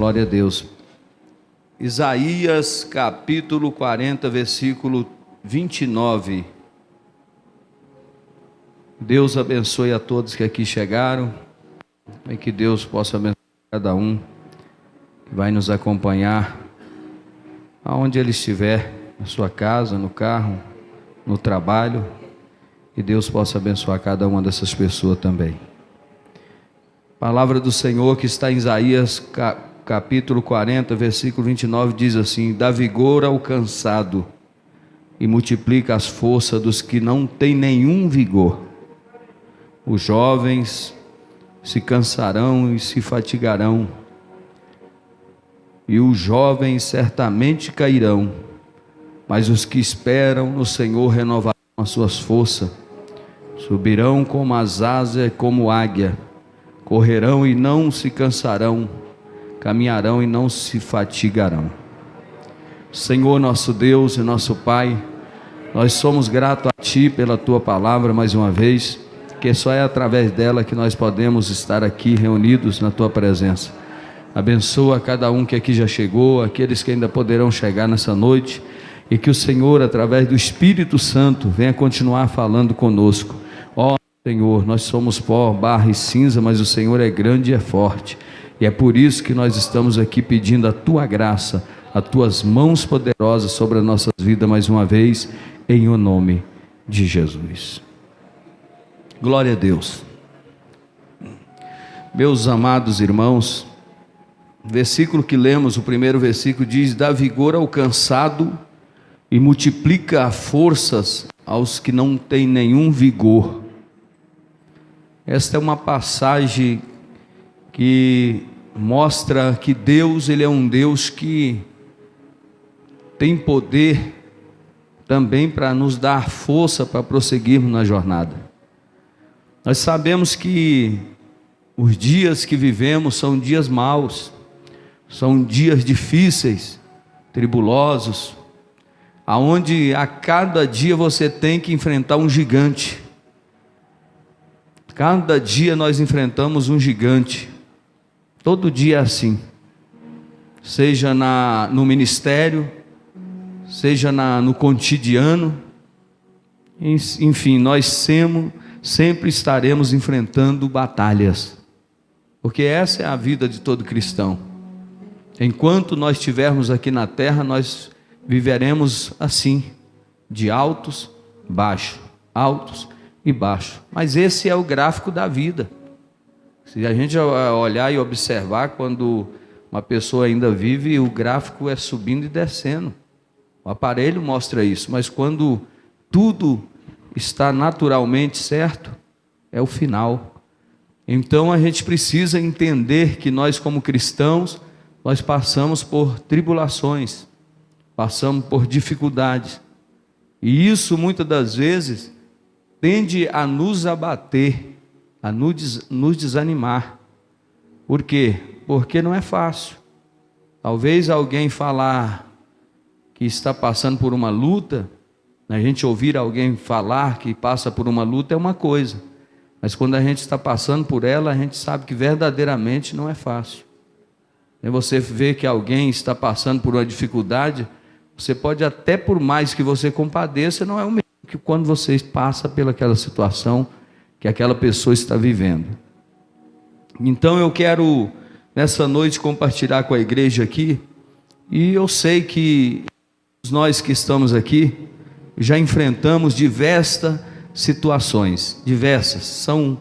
Glória a Deus. Isaías capítulo 40, versículo 29. Deus abençoe a todos que aqui chegaram, e que Deus possa abençoar cada um que vai nos acompanhar aonde ele estiver, na sua casa, no carro, no trabalho, e Deus possa abençoar cada uma dessas pessoas também. Palavra do Senhor que está em Isaías capítulo 40, versículo 29, diz assim: dá vigor ao cansado e multiplica as forças dos que não têm nenhum vigor. Os jovens se cansarão e se fatigarão, e os jovens certamente cairão, mas os que esperam no Senhor renovarão as suas forças, subirão como as asas, como águia, correrão e não se cansarão, caminharão e não se fatigarão. Senhor nosso Deus e nosso Pai, nós somos gratos a Ti pela Tua palavra mais uma vez, que só é através dela que nós podemos estar aqui reunidos na Tua presença. Abençoa cada um que aqui já chegou, aqueles que ainda poderão chegar nessa noite, e que o Senhor, através do Espírito Santo, venha continuar falando conosco. Ó Senhor, nós somos pó, barro e cinza, mas o Senhor é grande e é forte, e é por isso que nós estamos aqui pedindo a Tua graça, as Tuas mãos poderosas sobre as nossas vidas mais uma vez, em o nome de Jesus. Glória a Deus. Meus amados irmãos, o versículo que lemos, o primeiro versículo diz: dá vigor ao cansado e multiplica forças aos que não têm nenhum vigor. Esta é uma passagem que mostra que Deus, Ele é um Deus que tem poder também para nos dar força para prosseguirmos na jornada. Nós sabemos que os dias que vivemos são dias maus, são dias difíceis, tribulosos, aonde a cada dia você tem que enfrentar um gigante. Cada dia nós enfrentamos um gigante, todo dia é assim, seja no ministério, seja no cotidiano, enfim, nós sempre estaremos enfrentando batalhas, porque essa é a vida de todo cristão. Enquanto nós estivermos aqui na terra, nós viveremos assim, de altos, baixos, altos e baixos. Mas esse é o gráfico da vida. Se a gente olhar e observar, quando uma pessoa ainda vive, o gráfico é subindo e descendo. O aparelho mostra isso, mas quando tudo está naturalmente certo, é o final. Então a gente precisa entender que nós, como cristãos, nós passamos por tribulações, passamos por dificuldades, e isso muitas das vezes tende a nos abater, a nos desanimar. Por quê? Porque não é fácil. Talvez alguém falar que está passando por uma luta, a gente ouvir alguém falar que passa por uma luta é uma coisa, mas quando a gente está passando por ela, a gente sabe que verdadeiramente não é fácil. E você vê que alguém está passando por uma dificuldade, você pode até, por mais que você compadeça, não é o mesmo que quando você passa pelaquela situação que aquela pessoa está vivendo. Então eu quero nessa noite compartilhar com a igreja aqui, e eu sei que nós que estamos aqui já enfrentamos diversas situações, são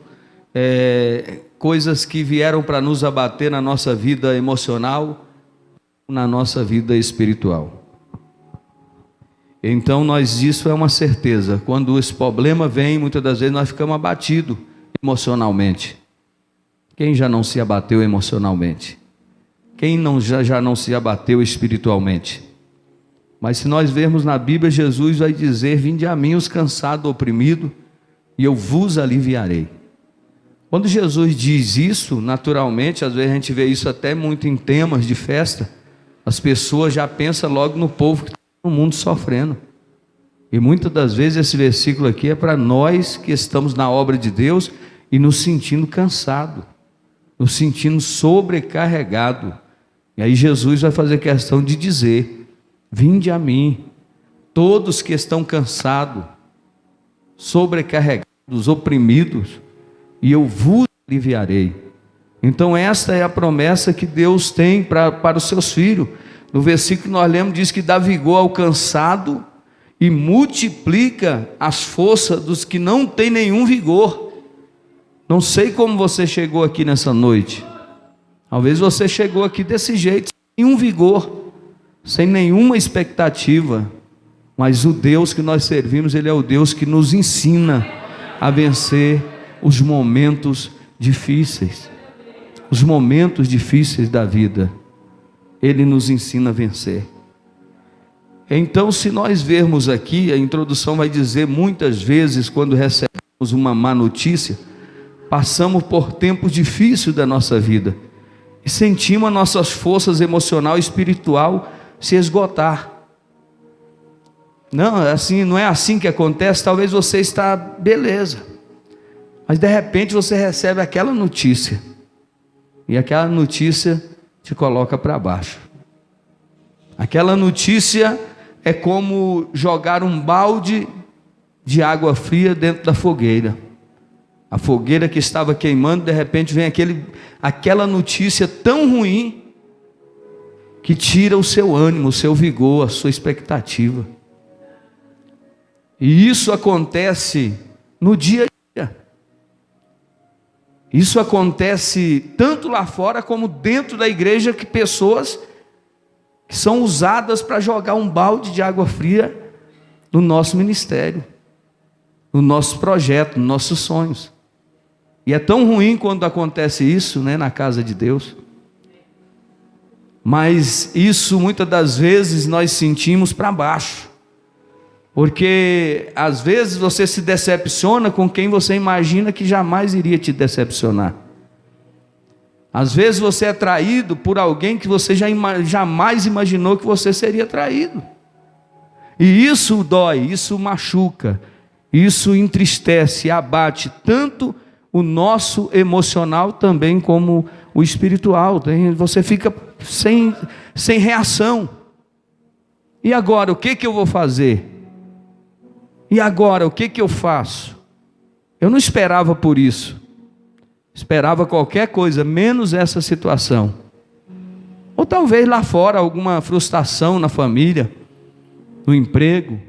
coisas que vieram para nos abater na nossa vida emocional, na nossa vida espiritual. Então isso é uma certeza, quando esse problema vem, muitas das vezes nós ficamos abatidos emocionalmente. Quem já não se abateu emocionalmente? Quem já não se abateu espiritualmente? Mas se nós vermos na Bíblia, Jesus vai dizer: vinde a mim os cansados, oprimidos, e eu vos aliviarei. Quando Jesus diz isso, naturalmente, às vezes a gente vê isso até muito em temas de festa, as pessoas já pensam logo no povo que está no mundo sofrendo. E muitas das vezes esse versículo aqui é para nós que estamos na obra de Deus e nos sentindo cansados, nos sentindo sobrecarregados. E aí Jesus vai fazer questão de dizer: vinde a mim, todos que estão cansados, sobrecarregados, oprimidos, e eu vos aliviarei. Então esta é a promessa que Deus tem para os seus filhos. No versículo que nós lemos, diz que dá vigor ao cansado e multiplica as forças dos que não têm nenhum vigor. Não sei como você chegou aqui nessa noite. Talvez você chegou aqui desse jeito, sem nenhum vigor, sem nenhuma expectativa. Mas o Deus que nós servimos, Ele é o Deus que nos ensina a vencer os momentos difíceis. Os momentos difíceis da vida, Ele nos ensina a vencer. Então, se nós vermos aqui, a introdução vai dizer, muitas vezes, quando recebemos uma má notícia, passamos por tempos difíceis da nossa vida e sentimos as nossas forças emocional e espiritual se esgotar. Não, assim, não é assim que acontece. Talvez você está beleza, mas de repente você recebe aquela notícia, e aquela notícia te coloca para baixo. Aquela notícia é como jogar um balde de água fria dentro da fogueira. A fogueira que estava queimando, de repente vem aquela notícia tão ruim, que tira o seu ânimo, o seu vigor, a sua expectativa. E isso acontece no dia a dia. Isso acontece tanto lá fora como dentro da igreja, que pessoas que são usadas para jogar um balde de água fria no nosso ministério, no nosso projeto, nos nossos sonhos. E é tão ruim quando acontece isso, né, na casa de Deus. Mas isso muitas das vezes nós sentimos para baixo. Porque às vezes você se decepciona com quem você imagina que jamais iria te decepcionar. Às vezes você é traído por alguém que você jamais imaginou que você seria traído. E isso dói, isso machuca, isso entristece, abate tanto o nosso emocional também como o espiritual. Você fica sem reação. E agora, o que eu vou fazer? E agora, o que eu faço? Eu não esperava por isso. Esperava qualquer coisa, menos essa situação. Ou talvez lá fora, alguma frustração na família, no emprego.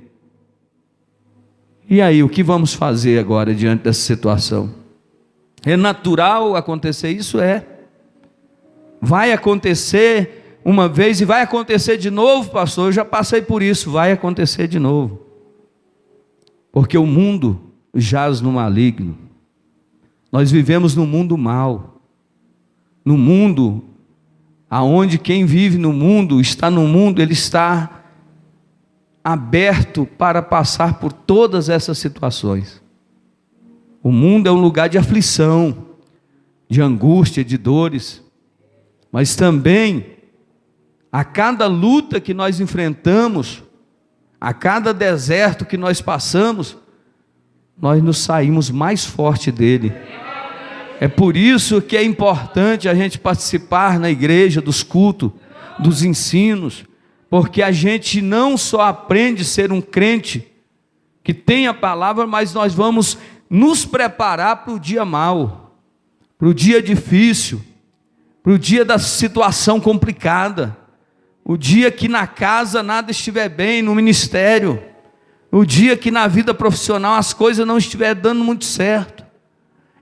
E aí, o que vamos fazer agora diante dessa situação? É natural acontecer isso? Vai acontecer uma vez e vai acontecer de novo, pastor. Eu já passei por isso, vai acontecer de novo. Porque o mundo jaz no maligno. Nós vivemos num mundo mau. No mundo, aonde quem vive no mundo, está no mundo, ele está aberto para passar por todas essas situações. O mundo é um lugar de aflição, de angústia, de dores. Mas também, a cada luta que nós enfrentamos, a cada deserto que nós passamos, nós nos saímos mais forte dele. É por isso que é importante a gente participar na igreja, dos cultos, dos ensinos, porque a gente não só aprende a ser um crente que tem a palavra, mas nós vamos nos preparar para o dia mau, para o dia difícil, para o dia da situação complicada, o dia que na casa nada estiver bem, no ministério, o dia que na vida profissional as coisas não estiver dando muito certo.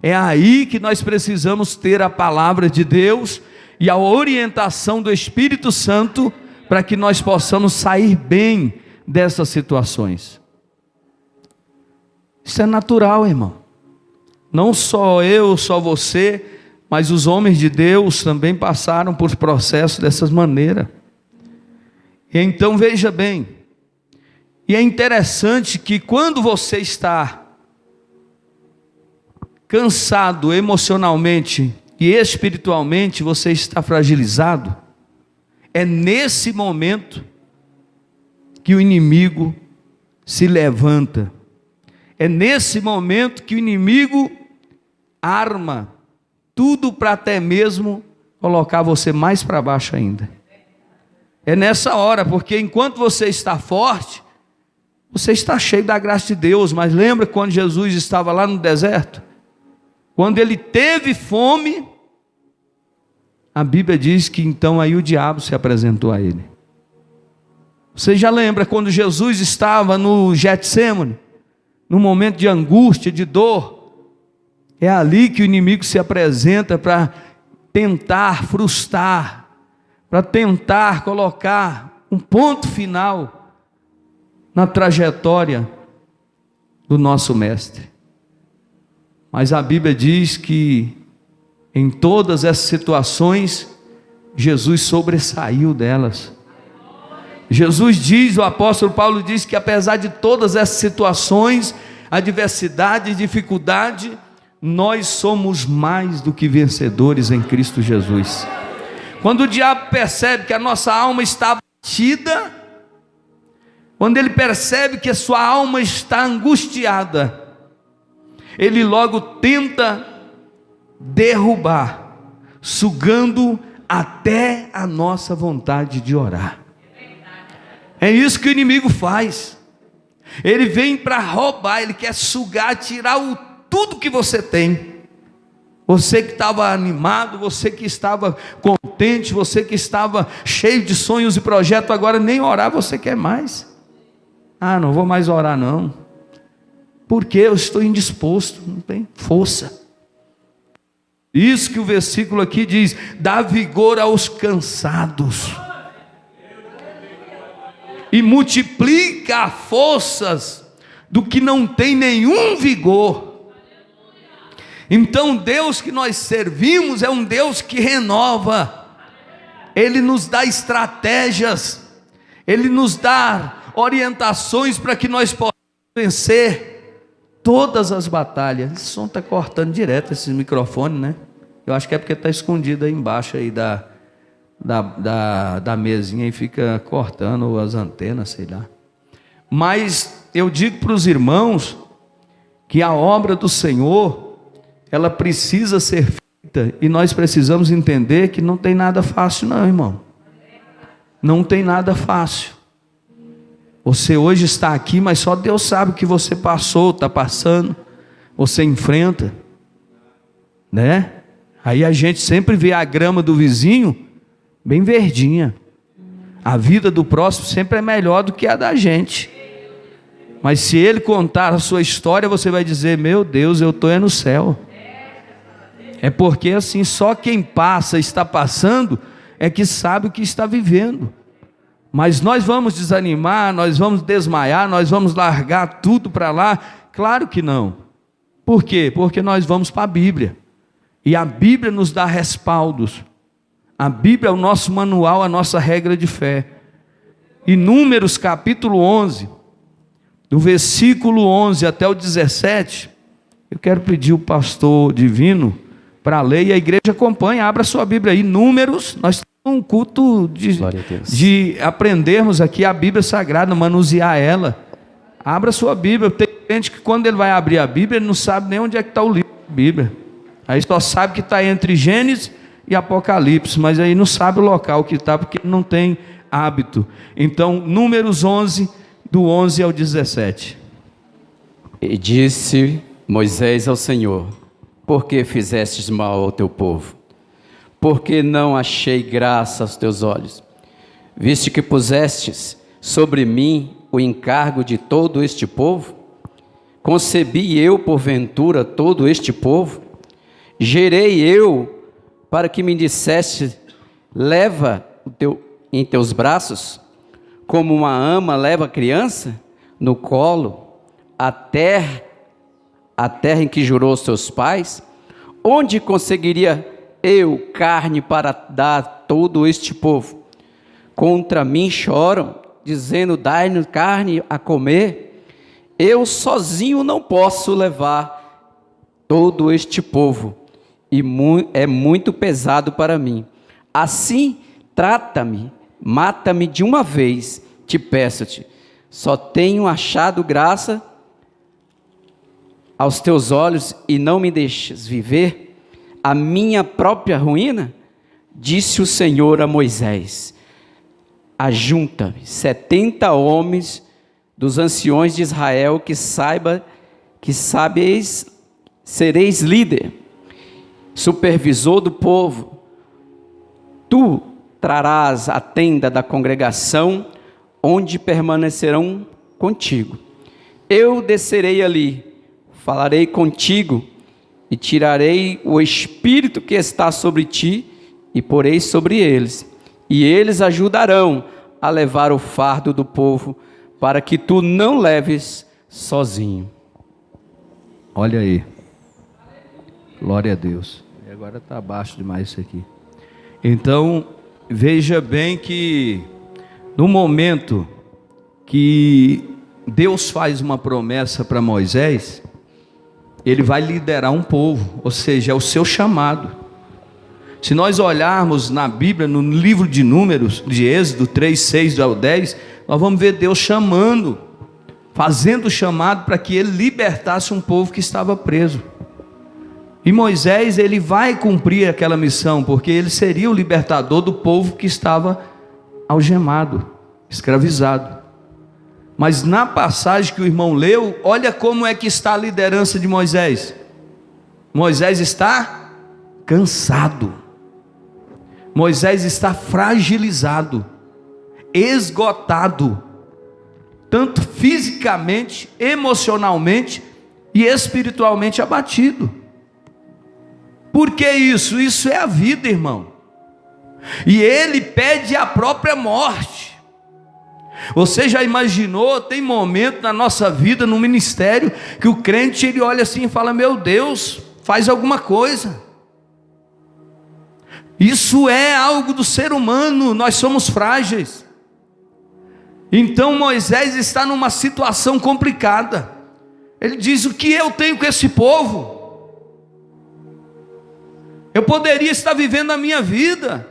É aí que nós precisamos ter a palavra de Deus e a orientação do Espírito Santo para que nós possamos sair bem dessas situações. Isso é natural, irmão. Não só eu, só você, mas os homens de Deus também passaram por processos dessas maneiras. E então veja bem, e é interessante que quando você está cansado emocionalmente e espiritualmente, você está fragilizado, é nesse momento que o inimigo se levanta, é nesse momento que o inimigo arma tudo para até mesmo colocar você mais para baixo ainda. É nessa hora, porque enquanto você está forte, você está cheio da graça de Deus. Mas lembra quando Jesus estava lá no deserto? Quando ele teve fome, a Bíblia diz que então aí o diabo se apresentou a ele. Você já lembra quando Jesus estava no Getsêmani, no momento de angústia, de dor? É ali que o inimigo se apresenta para tentar frustrar, para tentar colocar um ponto final na trajetória do nosso mestre. Mas a Bíblia diz que em todas essas situações, Jesus sobressaiu delas. Jesus diz, o apóstolo Paulo diz que apesar de todas essas situações, adversidade e dificuldade, nós somos mais do que vencedores em Cristo Jesus. Quando o diabo percebe que a nossa alma está abatida, quando ele percebe que a sua alma está angustiada, ele logo tenta derrubar, sugando até a nossa vontade de orar. É isso que o inimigo faz. Ele vem para roubar, ele quer sugar, tirar tudo que você tem. Você que estava animado, você que estava contente, você que estava cheio de sonhos e projetos, agora nem orar você quer mais. Ah, não vou mais orar não, porque eu estou indisposto, não tem força. Isso que o versículo aqui diz: dá vigor aos cansados e multiplica forças do que não tem nenhum vigor. Então Deus que nós servimos é um Deus que renova. Ele nos dá estratégias, Ele nos dá orientações para que nós possamos vencer todas as batalhas. Esse som está cortando direto esse microfone, né? Eu acho que é porque está escondido aí embaixo aí da mesinha e fica cortando as antenas, sei lá. Mas eu digo para os irmãos que a obra do Senhor, ela precisa ser feita, e nós precisamos entender que não tem nada fácil não, irmão. Não tem nada fácil. Você hoje está aqui, mas só Deus sabe o que você passou, está passando, você enfrenta, né? Aí a gente sempre vê a grama do vizinho bem verdinha. A vida do próximo sempre é melhor do que a da gente. Mas se ele contar a sua história, você vai dizer: meu Deus, eu estou no céu. É porque assim, só quem passa, está passando, é que sabe o que está vivendo. Mas nós vamos desanimar, nós vamos desmaiar, nós vamos largar tudo para lá? Claro que não. Por quê? Porque nós vamos para a Bíblia. E a Bíblia nos dá respaldos. A Bíblia é o nosso manual, a nossa regra de fé. E Números capítulo 11, do versículo 11 até o 17, eu quero pedir o pastor divino para ler, e a igreja acompanha. Abra sua Bíblia aí. Números, nós temos um culto de aprendermos aqui a Bíblia Sagrada, manusear ela. Abra sua Bíblia. Tem gente que quando ele vai abrir a Bíblia, ele não sabe nem onde é que está o livro da Bíblia. Aí só sabe que está entre Gênesis e Apocalipse, mas aí não sabe o local que está, porque não tem hábito. Então, Números 11, do 11 ao 17. E disse Moisés ao Senhor: por que fizestes mal ao teu povo? Porque não achei graça aos teus olhos, visto que pusestes sobre mim o encargo de todo este povo? Concebi eu, porventura, todo este povo? Gerei eu para que me disseste: leva em teus braços, como uma ama leva a criança no colo, a terra em que jurou aos seus pais? Onde conseguiria eu carne para dar a todo este povo? Contra mim choram, dizendo: dai-nos carne a comer. Eu sozinho não posso levar todo este povo, e é muito pesado para mim. Assim, trata-me, mata-me de uma vez, te peço-te. Só tenho achado graça aos teus olhos e não me deixes viver a minha própria ruína? Disse o Senhor a Moisés: ajunta 70 homens dos anciões de Israel, que sereis líder, supervisor do povo. Tu trarás a tenda da congregação, onde permanecerão contigo. Eu descerei ali, falarei contigo, e tirarei o espírito que está sobre ti, e porei sobre eles, e eles ajudarão a levar o fardo do povo, para que tu não leves sozinho. Olha aí, glória a Deus. E agora está abaixo demais isso aqui. Então, veja bem que no momento que Deus faz uma promessa para Moisés, ele vai liderar um povo, ou seja, é o seu chamado. Se nós olharmos na Bíblia, no livro de Números, de Êxodo 3, 6 ao 10, nós vamos ver Deus chamando, fazendo o chamado para que ele libertasse um povo que estava preso. E Moisés, ele vai cumprir aquela missão, porque ele seria o libertador do povo que estava algemado, escravizado. Mas na passagem que o irmão leu, olha como é que está a liderança de Moisés. Moisés está cansado. Moisés está fragilizado, esgotado, tanto fisicamente, emocionalmente e espiritualmente abatido. Por que isso? Isso é a vida, irmão. E ele pede a própria morte. Você já imaginou, tem momento na nossa vida, no ministério, que o crente ele olha assim e fala: meu Deus, faz alguma coisa. Isso é algo do ser humano, nós somos frágeis. Então Moisés está numa situação complicada. Ele diz: o que eu tenho com esse povo? Eu poderia estar vivendo a minha vida.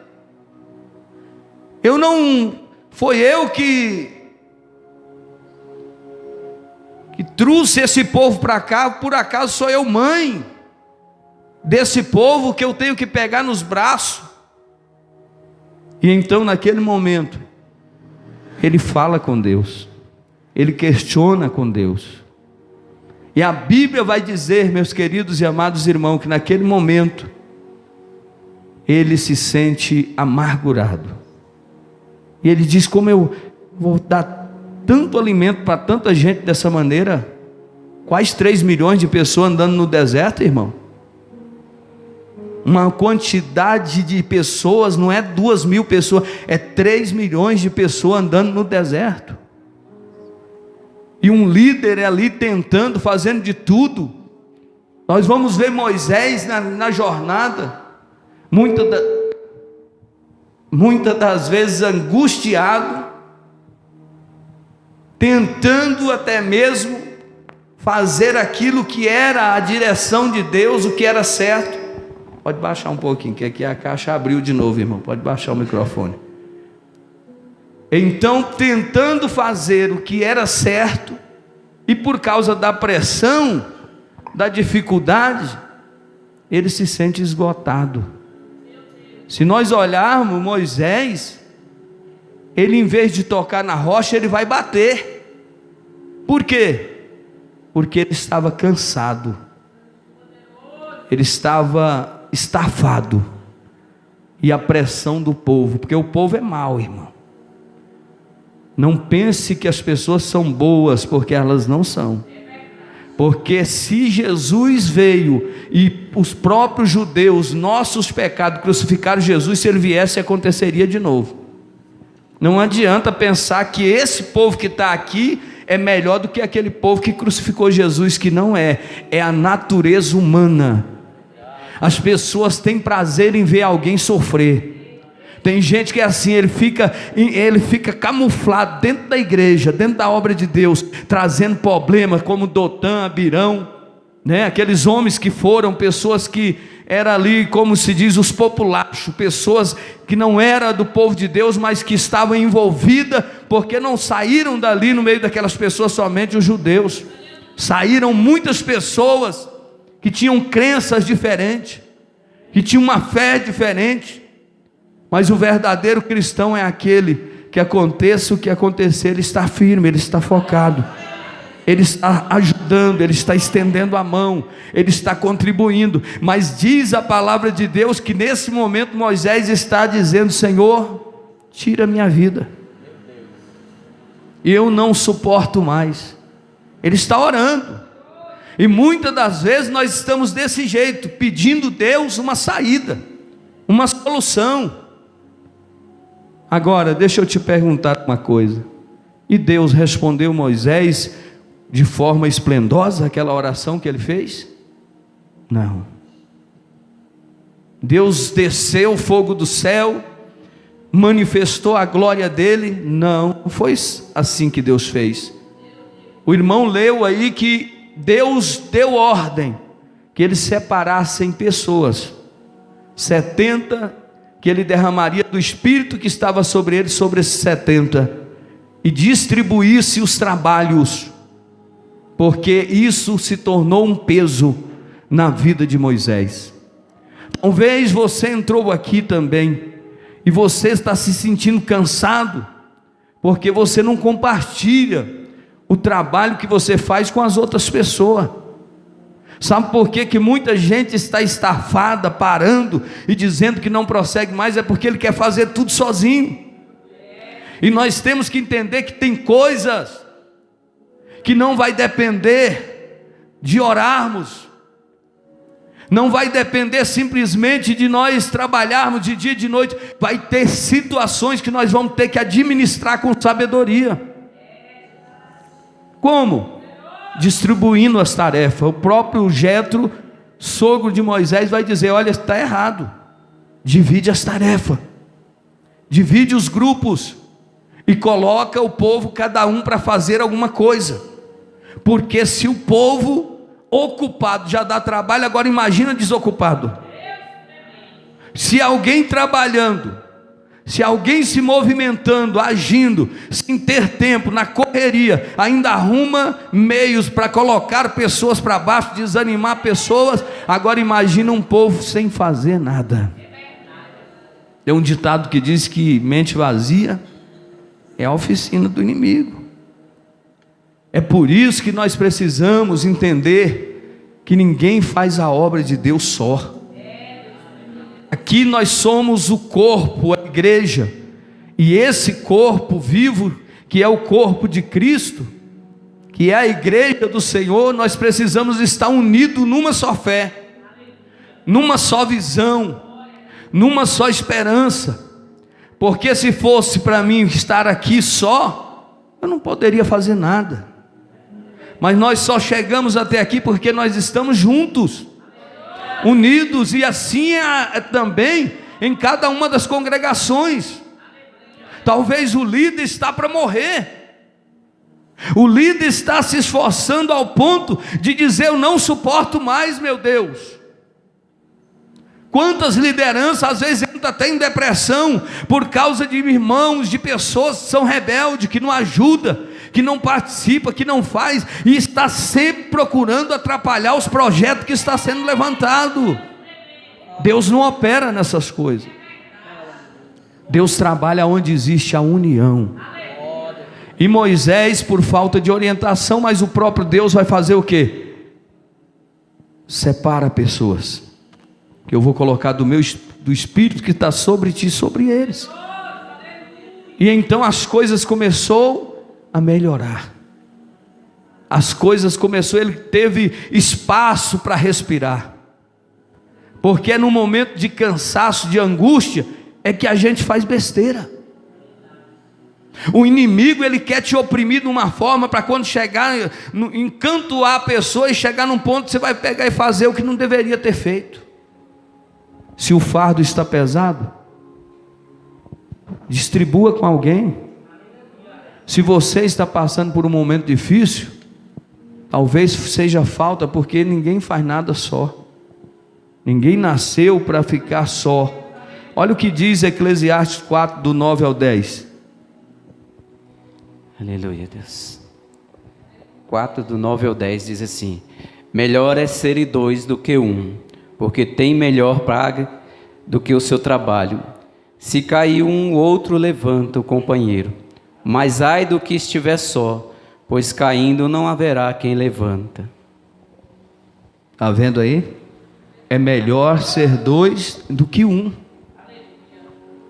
Foi eu que trouxe esse povo para cá. Por acaso sou eu mãe desse povo que eu tenho que pegar nos braços? E então naquele momento ele fala com Deus, ele questiona com Deus. E a Bíblia vai dizer, meus queridos e amados irmãos, que naquele momento ele se sente amargurado. E ele diz: como eu vou dar tanto alimento para tanta gente dessa maneira? Quase 3 milhões de pessoas andando no deserto, irmão. Uma quantidade de pessoas, não é 2.000 pessoas, é 3 milhões de pessoas andando no deserto. E um líder ali tentando, fazendo de tudo. Nós vamos ver Moisés na jornada, muitas das vezes angustiado, tentando até mesmo fazer aquilo que era a direção de Deus, o que era certo. Pode baixar um pouquinho, que aqui a caixa abriu de novo, irmão. Pode baixar o microfone. Então, tentando fazer o que era certo, e por causa da pressão, da dificuldade, ele se sente esgotado. Se nós olharmos Moisés, ele, em vez de tocar na rocha, ele vai bater. Por quê? Porque ele estava cansado, ele estava estafado, e a pressão do povo, porque o povo é mau, irmão. Não pense que as pessoas são boas, porque elas não são. Porque se Jesus veio e os próprios judeus, nossos pecados, crucificaram Jesus, se ele viesse, aconteceria de novo. Não adianta pensar que esse povo que está aqui é melhor do que aquele povo que crucificou Jesus, que não é. É a natureza humana. As pessoas têm prazer em ver alguém sofrer. Tem gente que é assim, ele fica camuflado dentro da igreja, dentro da obra de Deus, trazendo problemas como Dotã, Abirão, né? Aqueles homens que foram pessoas que eram ali, como se diz, os populachos, pessoas que não eram do povo de Deus, mas que estavam envolvidas, porque não saíram dali no meio daquelas pessoas somente os judeus. Saíram muitas pessoas que tinham crenças diferentes, que tinham uma fé diferente. Mas o verdadeiro cristão é aquele que aconteça o que acontecer, ele está firme, ele está focado, ele está ajudando, ele está estendendo a mão, ele está contribuindo. Mas diz a palavra de Deus que nesse momento Moisés está dizendo: Senhor, tira a minha vida, eu não suporto mais. Ele está orando, e muitas das vezes nós estamos desse jeito, pedindo a Deus uma saída, uma solução. Agora deixa eu te perguntar uma coisa: e Deus respondeu Moisés de forma esplendosa aquela oração que ele fez? Não. Deus desceu o fogo do céu, manifestou a glória dele? Não, não foi assim que Deus fez. O irmão leu aí que Deus deu ordem que eles separassem pessoas, 70, que ele derramaria do Espírito que estava sobre eles, sobre esses 70, e distribuísse os trabalhos, porque isso se tornou um peso na vida de Moisés. Talvez você entrou aqui também, e você está se sentindo cansado, porque você não compartilha o trabalho que você faz com as outras pessoas. Sabe por que muita gente está estafada, parando e dizendo que não prossegue mais? É porque ele quer fazer tudo sozinho. E nós temos que entender que tem coisas que não vai depender de orarmos, não vai depender simplesmente de nós trabalharmos de dia e de noite. Vai ter situações que nós vamos ter que administrar com sabedoria. Como? Distribuindo as tarefas. O próprio Jetro, sogro de Moisés, vai dizer: olha, está errado, divide as tarefas, divide os grupos, e coloca o povo, cada um, para fazer alguma coisa. Porque se o povo ocupado já dá trabalho, agora imagina desocupado. Se alguém trabalhando, se alguém se movimentando, agindo, sem ter tempo, na correria, ainda arruma meios para colocar pessoas para baixo, desanimar pessoas, agora imagina um povo sem fazer nada. Tem um ditado que diz que mente vazia é a oficina do inimigo. É por isso que nós precisamos entender que ninguém faz a obra de Deus só. Aqui nós somos o corpo, a igreja, e esse corpo vivo, que é o corpo de Cristo, que é a igreja do Senhor, nós precisamos estar unidos numa só fé, numa só visão, numa só esperança. Porque se fosse para mim estar aqui só, eu não poderia fazer nada. Mas nós só chegamos até aqui porque nós estamos juntos, unidos, e assim é também em cada uma das congregações. Talvez o líder está para morrer, o líder está se esforçando ao ponto de dizer: eu não suporto mais, meu Deus. Quantas lideranças às vezes entram até em depressão por causa de irmãos, de pessoas que são rebeldes, que não ajudam, que não participa, que não faz, e está sempre procurando atrapalhar os projetos que está sendo levantado. Deus não opera nessas coisas. Deus trabalha onde existe a união. E Moisés, por falta de orientação, mas o próprio Deus vai fazer o quê? Separa pessoas, que eu vou colocar do Espírito que está sobre ti, sobre eles. E então as coisas começou a melhorar. As coisas começou, ele teve espaço para respirar. Porque é no momento de cansaço, de angústia, é que a gente faz besteira. O inimigo, ele quer te oprimir de uma forma, para quando chegar, encantoar a pessoa e chegar num ponto que você vai pegar e fazer o que não deveria ter feito. Se o fardo está pesado, distribua com alguém. Se você está passando por um momento difícil, talvez seja falta, porque ninguém faz nada só. Ninguém nasceu para ficar só. Olha o que diz Eclesiastes 4, do 9 ao 10. Aleluia, Deus. 4, do 9 ao 10 diz assim: melhor é serem dois do que um, porque tem melhor paga do que o seu trabalho. Se cair um, outro levanta o companheiro. Mas ai do que estiver só, pois caindo não haverá quem levanta. Está vendo aí? É melhor ser dois do que um.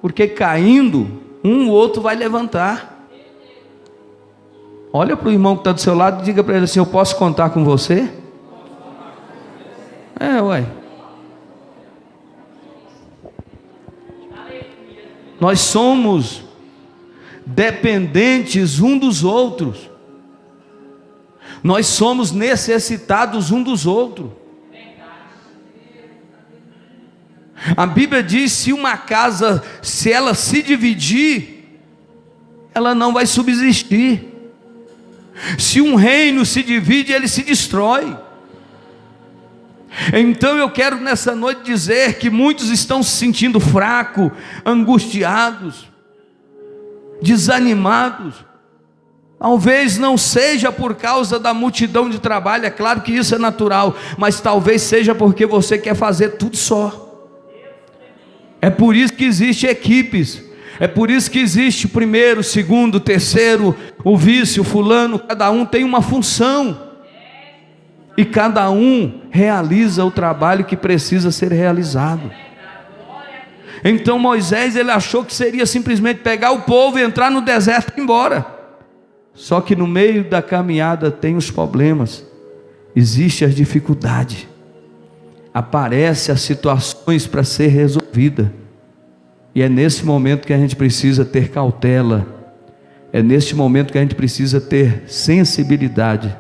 Porque caindo, um ou outro vai levantar. Olha para o irmão que está do seu lado e diga para ele assim: eu posso contar com você? Ué. Nós somos dependentes um dos outros. Nós somos necessitados um dos outros. A Bíblia diz: se uma casa, se ela se dividir, ela não vai subsistir. Se um reino se divide, ele se destrói. Então eu quero nessa noite dizer que muitos estão se sentindo fracos, angustiados, desanimados. Talvez não seja por causa da multidão de trabalho, é claro que isso é natural, mas talvez seja porque você quer fazer tudo só. É por isso que existem equipes, é por isso que existe o primeiro, o segundo, o terceiro, o vice, o fulano, cada um tem uma função. E cada um realiza o trabalho que precisa ser realizado. Então Moisés, ele achou que seria simplesmente pegar o povo e entrar no deserto e ir embora. Só que no meio da caminhada tem os problemas, existe as dificuldades, aparecem as situações para ser resolvida. E é nesse momento que a gente precisa ter cautela, é nesse momento que a gente precisa ter sensibilidade.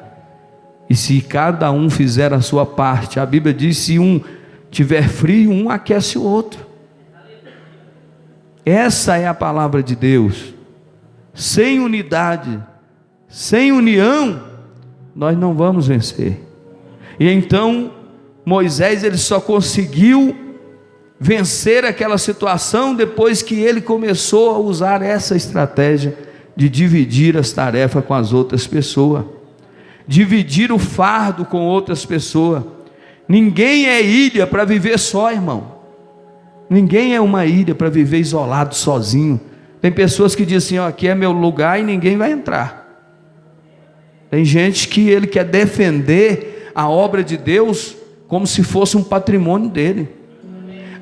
E se cada um fizer a sua parte, a Bíblia diz: se um tiver frio, um aquece o outro. Essa é a palavra de Deus. Sem unidade, sem união, nós não vamos vencer. E então Moisés, ele só conseguiu vencer aquela situação depois que ele começou a usar essa estratégia de dividir as tarefas com as outras pessoas, dividir o fardo com outras pessoas. Ninguém é ilha para viver só, irmão. Ninguém é uma ilha para viver isolado, sozinho. Tem pessoas que dizem assim: aqui é meu lugar e ninguém vai entrar. Tem gente que ele quer defender a obra de Deus como se fosse um patrimônio dele.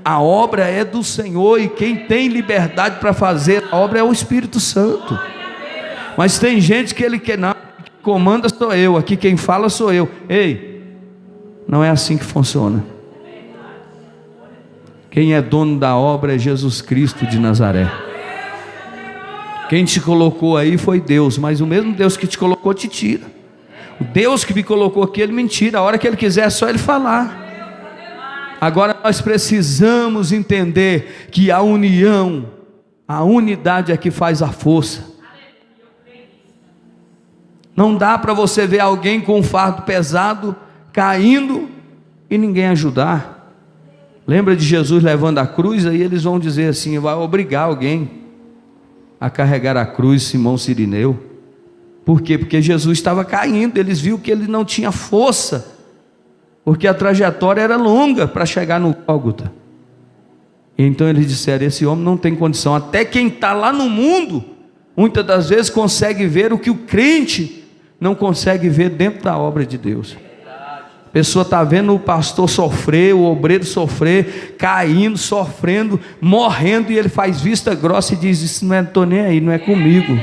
A obra é do Senhor e quem tem liberdade para fazer a obra é o Espírito Santo. Mas tem gente que ele quer, não, quem comanda sou eu, aqui quem fala sou eu. Ei, não é assim que funciona. Quem é dono da obra é Jesus Cristo de Nazaré. Quem te colocou aí foi Deus, mas o mesmo Deus que te colocou te tira. O Deus que me colocou aqui, Ele me tira. A hora que Ele quiser é só Ele falar. Agora nós precisamos entender que a união, a unidade é que faz a força. Não dá para você ver alguém com um fardo pesado caindo e ninguém ajudar. Lembra de Jesus levando a cruz? Aí eles vão dizer assim: vai obrigar alguém a carregar a cruz, Simão Cirineu. Por quê? Porque Jesus estava caindo, eles viram que ele não tinha força, porque a trajetória era longa para chegar no Gólgota. Então eles disseram: esse homem não tem condição. Até quem está lá no mundo, muitas das vezes consegue ver o que o crente não consegue ver dentro da obra de Deus. A pessoa está vendo o pastor sofrer, o obreiro sofrer, caindo, sofrendo, morrendo, e ele faz vista grossa e diz: isso não estou nem aí, não é comigo.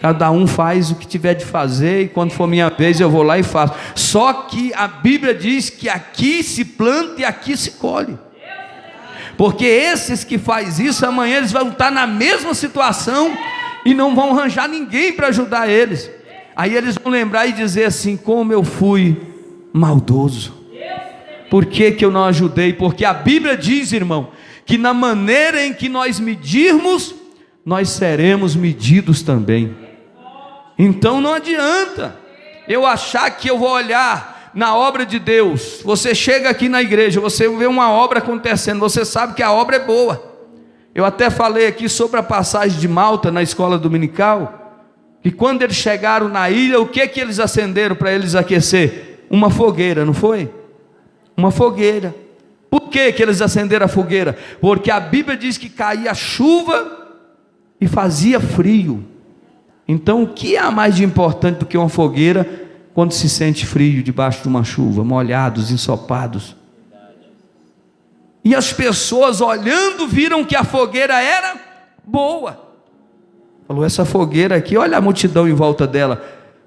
Cada um faz o que tiver de fazer, e quando for minha vez eu vou lá e faço. Só que a Bíblia diz que aqui se planta e aqui se colhe. Porque esses que fazem isso, amanhã eles vão estar na mesma situação e não vão arranjar ninguém para ajudar eles. Aí eles vão lembrar e dizer assim: como eu fui maldoso, por que eu não ajudei? Porque a Bíblia diz, irmão, que na maneira em que nós medirmos, nós seremos medidos também. Então não adianta eu achar que eu vou olhar na obra de Deus. Você chega aqui na igreja, você vê uma obra acontecendo, você sabe que a obra é boa. Eu até falei aqui sobre a passagem de Malta na escola dominical, que quando eles chegaram na ilha, o que eles acenderam para eles aquecer? Uma fogueira, não foi? Uma fogueira. Por que eles acenderam a fogueira? Porque a Bíblia diz que caía chuva e fazia frio. Então o que há mais de importante do que uma fogueira quando se sente frio debaixo de uma chuva, molhados, ensopados? E as pessoas olhando viram que a fogueira era boa. Falou, essa fogueira aqui, olha a multidão em volta dela.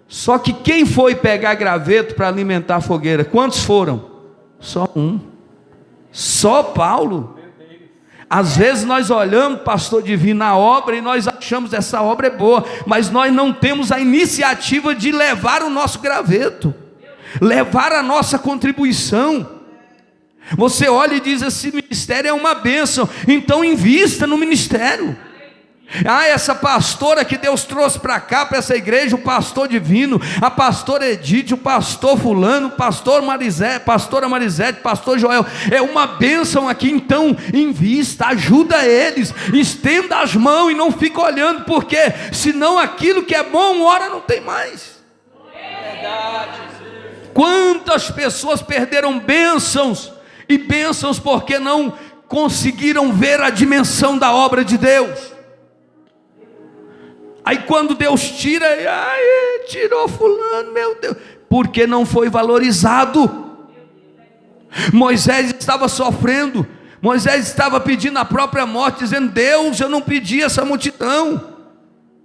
Só que quem foi pegar graveto para alimentar a fogueira? Quantos foram? Só um. Só Paulo. Às vezes nós olhamos, pastor Divino, a obra e nós achamos essa obra é boa, mas nós não temos a iniciativa de levar o nosso graveto, levar a nossa contribuição. Você olha e diz, esse ministério é uma bênção, então invista no ministério. Essa pastora que Deus trouxe para cá, para essa igreja, o pastor Divino, a pastora Edith, o pastor fulano, o pastor Marisete, pastora Marisete, pastor Joel, é uma bênção aqui, então invista, ajuda eles, estenda as mãos e não fica olhando, porque senão aquilo que é bom, uma hora não tem mais. Quantas pessoas perderam bênçãos, e bênçãos porque não conseguiram ver a dimensão da obra de Deus. Aí quando Deus tira, tirou fulano, meu Deus, porque não foi valorizado. Moisés estava sofrendo, Moisés estava pedindo a própria morte, dizendo, Deus, eu não pedi essa multidão,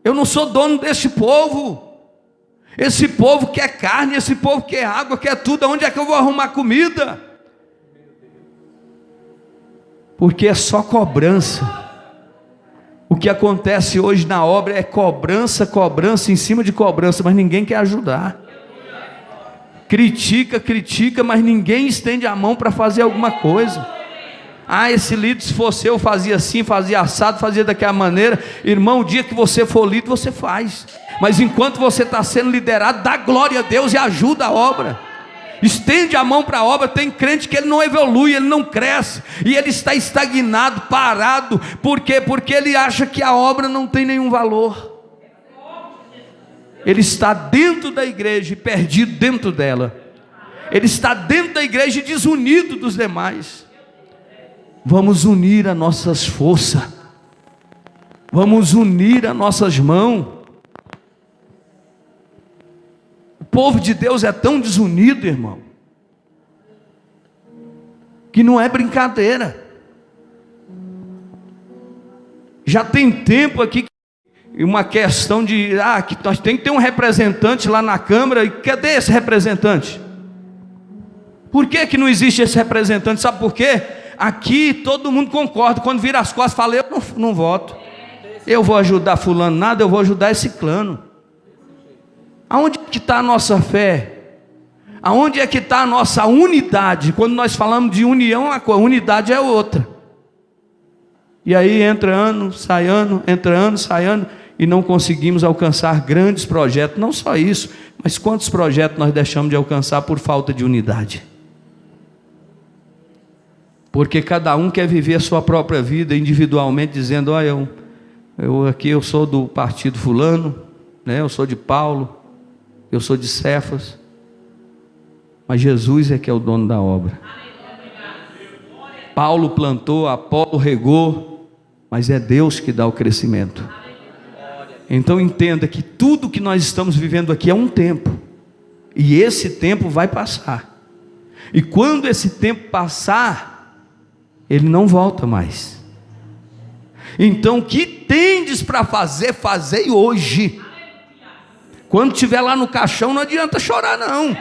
eu não sou dono deste povo, esse povo quer carne, esse povo quer água, quer tudo, onde é que eu vou arrumar comida? Porque é só cobrança. O que acontece hoje na obra é cobrança, cobrança em cima de cobrança, mas ninguém quer ajudar. Critica, mas ninguém estende a mão para fazer alguma coisa. Esse líder, se fosse eu, fazia assim, fazia assado, fazia daquela maneira. Irmão, o dia que você for líder, você faz. Mas enquanto você está sendo liderado, dá glória a Deus e ajuda a obra. Estende a mão para a obra. Tem crente que ele não evolui, ele não cresce, e ele está estagnado, parado. Por quê? Porque ele acha que a obra não tem nenhum valor. Ele está dentro da igreja e perdido dentro dela. Ele está dentro da igreja e desunido dos demais. Vamos unir as nossas forças, vamos unir as nossas mãos. O povo de Deus é tão desunido, irmão, que não é brincadeira. Já tem tempo aqui, uma questão de, que nós temos que ter um representante lá na Câmara, e cadê esse representante? Por que não existe esse representante? Sabe por quê? Aqui todo mundo concorda, quando vira as costas, fala, eu não voto, eu vou ajudar fulano nada, eu vou ajudar esse ciclano. Aonde que está a nossa fé? Aonde é que está a nossa unidade? Quando nós falamos de união, uma coisa, unidade é outra. E aí entra ano, sai ano, entra ano, sai ano, e não conseguimos alcançar grandes projetos. Não só isso, mas quantos projetos nós deixamos de alcançar por falta de unidade? Porque cada um quer viver a sua própria vida individualmente, dizendo, eu sou do partido fulano, né? Eu sou de Paulo, eu sou de Cefas, mas Jesus é que é o dono da obra. Paulo plantou, Apolo regou, mas é Deus que dá o crescimento. Então entenda que tudo que nós estamos vivendo aqui é um tempo, e esse tempo vai passar, e quando esse tempo passar, ele não volta mais. Então o que tendes para fazer, fazei hoje. Quando estiver lá no caixão, não adianta chorar não,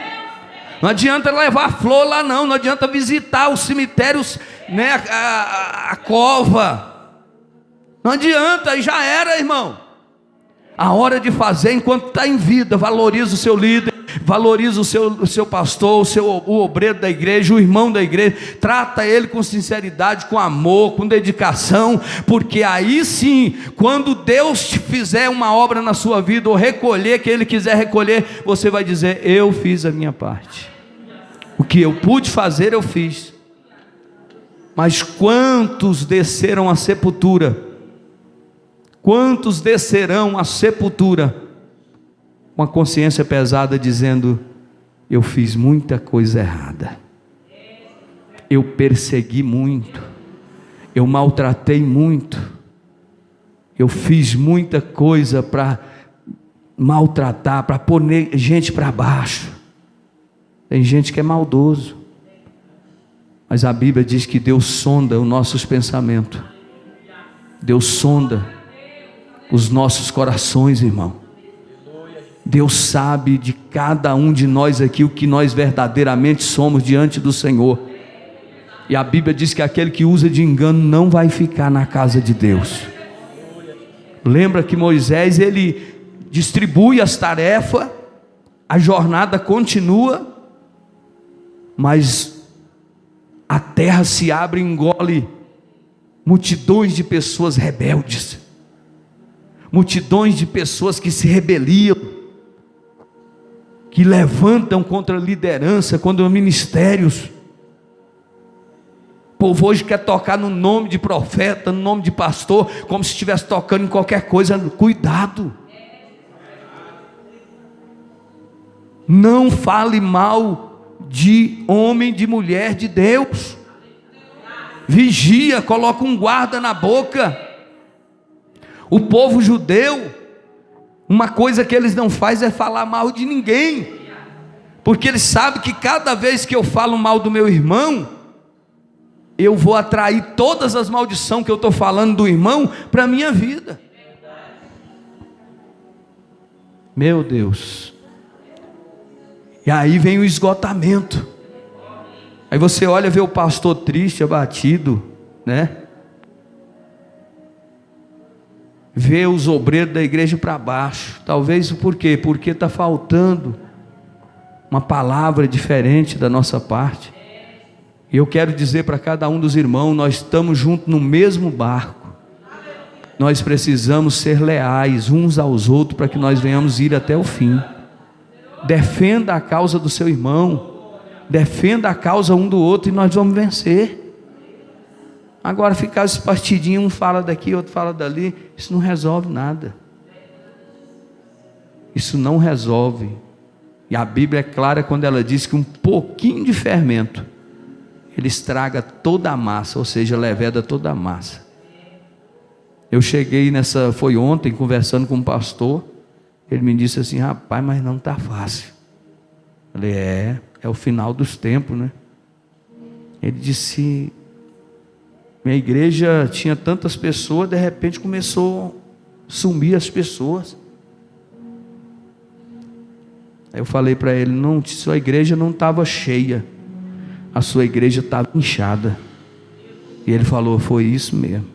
não adianta levar flor lá não adianta visitar os cemitérios, né, a cova, não adianta, aí já era, irmão. A hora de fazer enquanto está em vida. Valoriza o seu líder, valoriza o seu pastor, o obreiro da igreja, o irmão da igreja. Trata ele com sinceridade, com amor, com dedicação, porque aí sim, quando Deus te fizer uma obra na sua vida, ou recolher que Ele quiser recolher, você vai dizer, eu fiz a minha parte, o que eu pude fazer eu fiz. Mas quantos desceram à sepultura? Quantos descerão à sepultura com a consciência pesada, dizendo, eu fiz muita coisa errada, eu persegui muito, eu maltratei muito, eu fiz muita coisa para maltratar, para pôr gente para baixo. Tem gente que é maldoso, mas a Bíblia diz que Deus sonda os nossos pensamentos, Deus sonda os nossos corações, irmão. Deus sabe de cada um de nós aqui o que nós verdadeiramente somos diante do Senhor. E a Bíblia diz que aquele que usa de engano não vai ficar na casa de Deus. Lembra que Moisés, ele distribui as tarefas, a jornada continua, mas a terra se abre e engole multidões de pessoas rebeldes, multidões de pessoas que se rebeliam, que levantam contra a liderança, contra ministérios. O povo hoje quer tocar no nome de profeta, no nome de pastor, como se estivesse tocando em qualquer coisa. Cuidado, não fale mal de homem, de mulher de Deus. Vigia, coloca um guarda na boca. O povo judeu, uma coisa que eles não fazem é falar mal de ninguém, porque eles sabem que cada vez que eu falo mal do meu irmão, eu vou atrair todas as maldições que eu estou falando do irmão para a minha vida. Meu Deus. E aí vem o esgotamento. Aí você olha, vê o pastor triste, abatido, né? Vê os obreiros da igreja para baixo. Talvez por quê? Porque está faltando uma palavra diferente da nossa parte. E eu quero dizer para cada um dos irmãos, nós estamos juntos no mesmo barco. Nós precisamos ser leais uns aos outros para que nós venhamos ir até o fim. Defenda a causa do seu irmão, defenda a causa um do outro e nós vamos vencer. Agora ficar esse partidinho, um fala daqui, outro fala dali, isso não resolve nada. Isso não resolve. E a Bíblia é clara quando ela diz que um pouquinho de fermento, ele estraga toda a massa, ou seja, leveda toda a massa. Eu cheguei foi ontem, conversando com um pastor, ele me disse assim: rapaz, mas não está fácil. Eu falei, é o final dos tempos, né? Ele disse, minha igreja tinha tantas pessoas, de repente começou a sumir as pessoas. Aí eu falei para ele, não, sua igreja não estava cheia, a sua igreja estava inchada. E ele falou, foi isso mesmo.